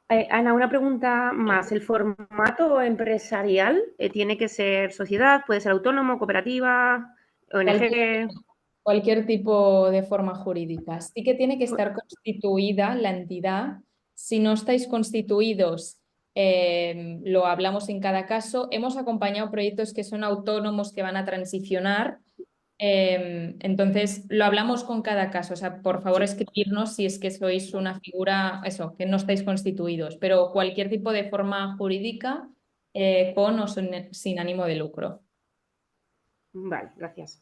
Ana, una pregunta más. ¿El formato empresarial tiene que ser sociedad, puede ser autónomo, cooperativa, ONG? Cualquier tipo de forma jurídica. Sí que tiene que estar constituida la entidad. Si no estáis constituidos, lo hablamos en cada caso. Hemos acompañado proyectos que son autónomos, que van a transicionar. Entonces, lo hablamos con cada caso. O sea, por favor, escribirnos si es que sois una figura, eso, que no estáis constituidos. Pero cualquier tipo de forma jurídica, con o sin ánimo de lucro. Vale, gracias.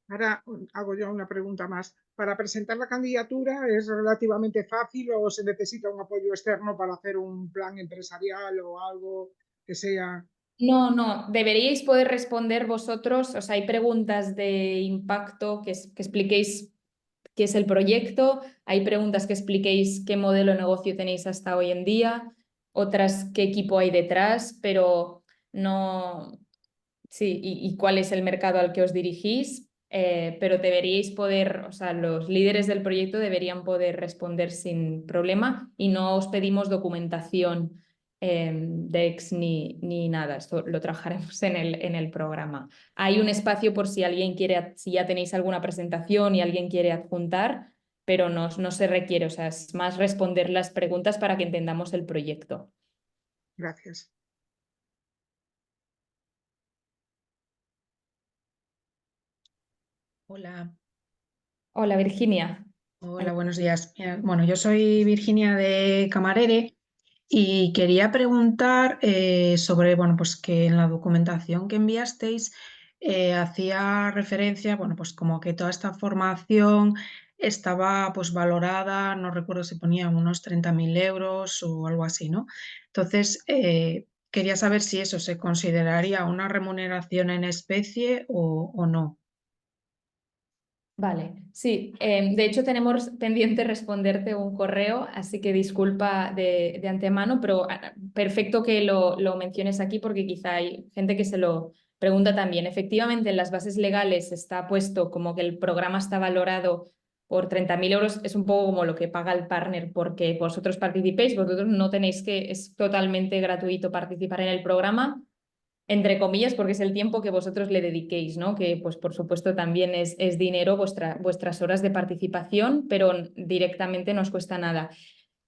Ahora hago yo una pregunta más. ¿Para presentar la candidatura es relativamente fácil o se necesita un apoyo externo para hacer un plan empresarial o algo que sea? No, deberíais poder responder vosotros. O sea, hay preguntas de impacto que expliquéis qué es el proyecto, hay preguntas que expliquéis qué modelo de negocio tenéis hasta hoy en día, otras qué equipo hay detrás, pero no, sí, y cuál es el mercado al que os dirigís. Pero deberíais poder, o sea, los líderes del proyecto deberían poder responder sin problema y no os pedimos documentación DEX ni nada. Esto lo trabajaremos en el programa. Hay un espacio por si alguien quiere, si ya tenéis alguna presentación y alguien quiere adjuntar, pero no se requiere, o sea, es más responder las preguntas para que entendamos el proyecto. Gracias. Hola. Hola, Virginia. Hola, buenos días. Bueno, yo soy Virginia de Camarere y quería preguntar sobre, bueno, pues que en la documentación que enviasteis hacía referencia, bueno, pues como que toda esta formación estaba pues valorada, no recuerdo si ponía unos 30.000 euros o algo así, ¿no? Entonces, quería saber si eso se consideraría una remuneración en especie o no. Vale, sí, de hecho tenemos pendiente responderte un correo, así que disculpa de antemano, pero perfecto que lo menciones aquí porque quizá hay gente que se lo pregunta también. Efectivamente, en las bases legales está puesto como que el programa está valorado por 30.000 euros, es un poco como lo que paga el partner porque vosotros participéis, vosotros no tenéis que, es totalmente gratuito participar en el programa, entre comillas, porque es el tiempo que vosotros le dediquéis, ¿no? Que, pues, por supuesto, también es dinero vuestras horas de participación, pero directamente no os cuesta nada.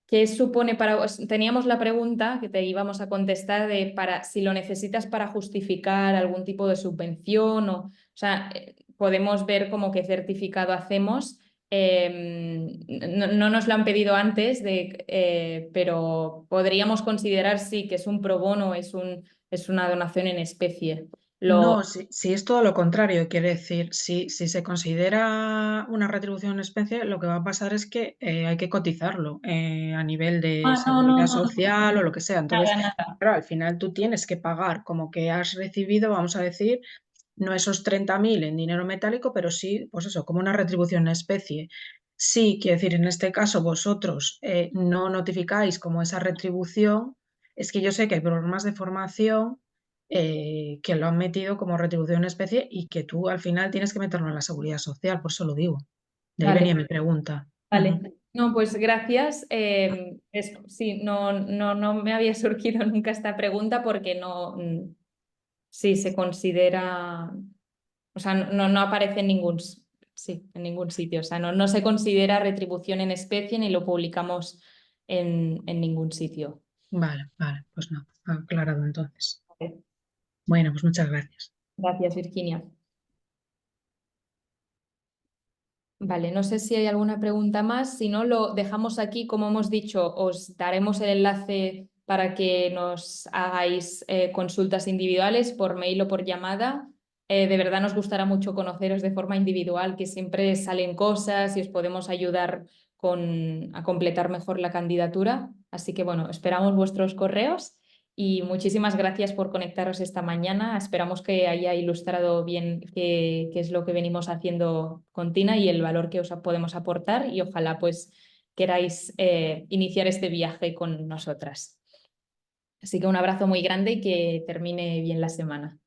¿Qué supone para vos? Teníamos la pregunta que te íbamos a contestar de si lo necesitas para justificar algún tipo de subvención o sea, podemos ver como qué certificado hacemos. No nos lo han pedido antes, pero podríamos considerar sí que es un pro bono, es una donación en especie. No, si es todo lo contrario, quiere decir, si se considera una retribución en especie, lo que va a pasar es que hay que cotizarlo a nivel de seguridad No, social o lo que sea. Entonces, nada. claro, al final tú tienes que pagar como que has recibido, vamos a decir, no esos 30.000 en dinero metálico, pero sí, pues eso, como una retribución en especie. Sí, quiere decir, en este caso vosotros no notificáis como esa retribución. es que yo sé que hay programas de formación que lo han metido como retribución en especie y que tú al final tienes que meterlo en la seguridad social, por eso lo digo. De ahí Vale. venía mi pregunta. Vale, Ujú. no, pues gracias. Sí, no me había surgido nunca esta pregunta porque no, sí se considera, o sea, no aparece en en ningún sitio, o sea, no se considera retribución en especie ni lo publicamos en ningún sitio. Vale, pues no, aclarado entonces. Vale. Bueno, pues muchas gracias. Gracias, Virginia. Vale, no sé si hay alguna pregunta más. Si no, lo dejamos aquí. Como hemos dicho, os daremos el enlace para que nos hagáis consultas individuales por mail o por llamada. De verdad nos gustará mucho conoceros de forma individual, que siempre salen cosas y os podemos ayudar a completar mejor la candidatura. Así que bueno, esperamos vuestros correos. Y muchísimas gracias por conectaros esta mañana. Esperamos que haya ilustrado bien qué es lo que venimos haciendo con Tina y el valor que os podemos aportar y ojalá pues queráis iniciar este viaje con nosotras. Así que un abrazo muy grande y que termine bien la semana.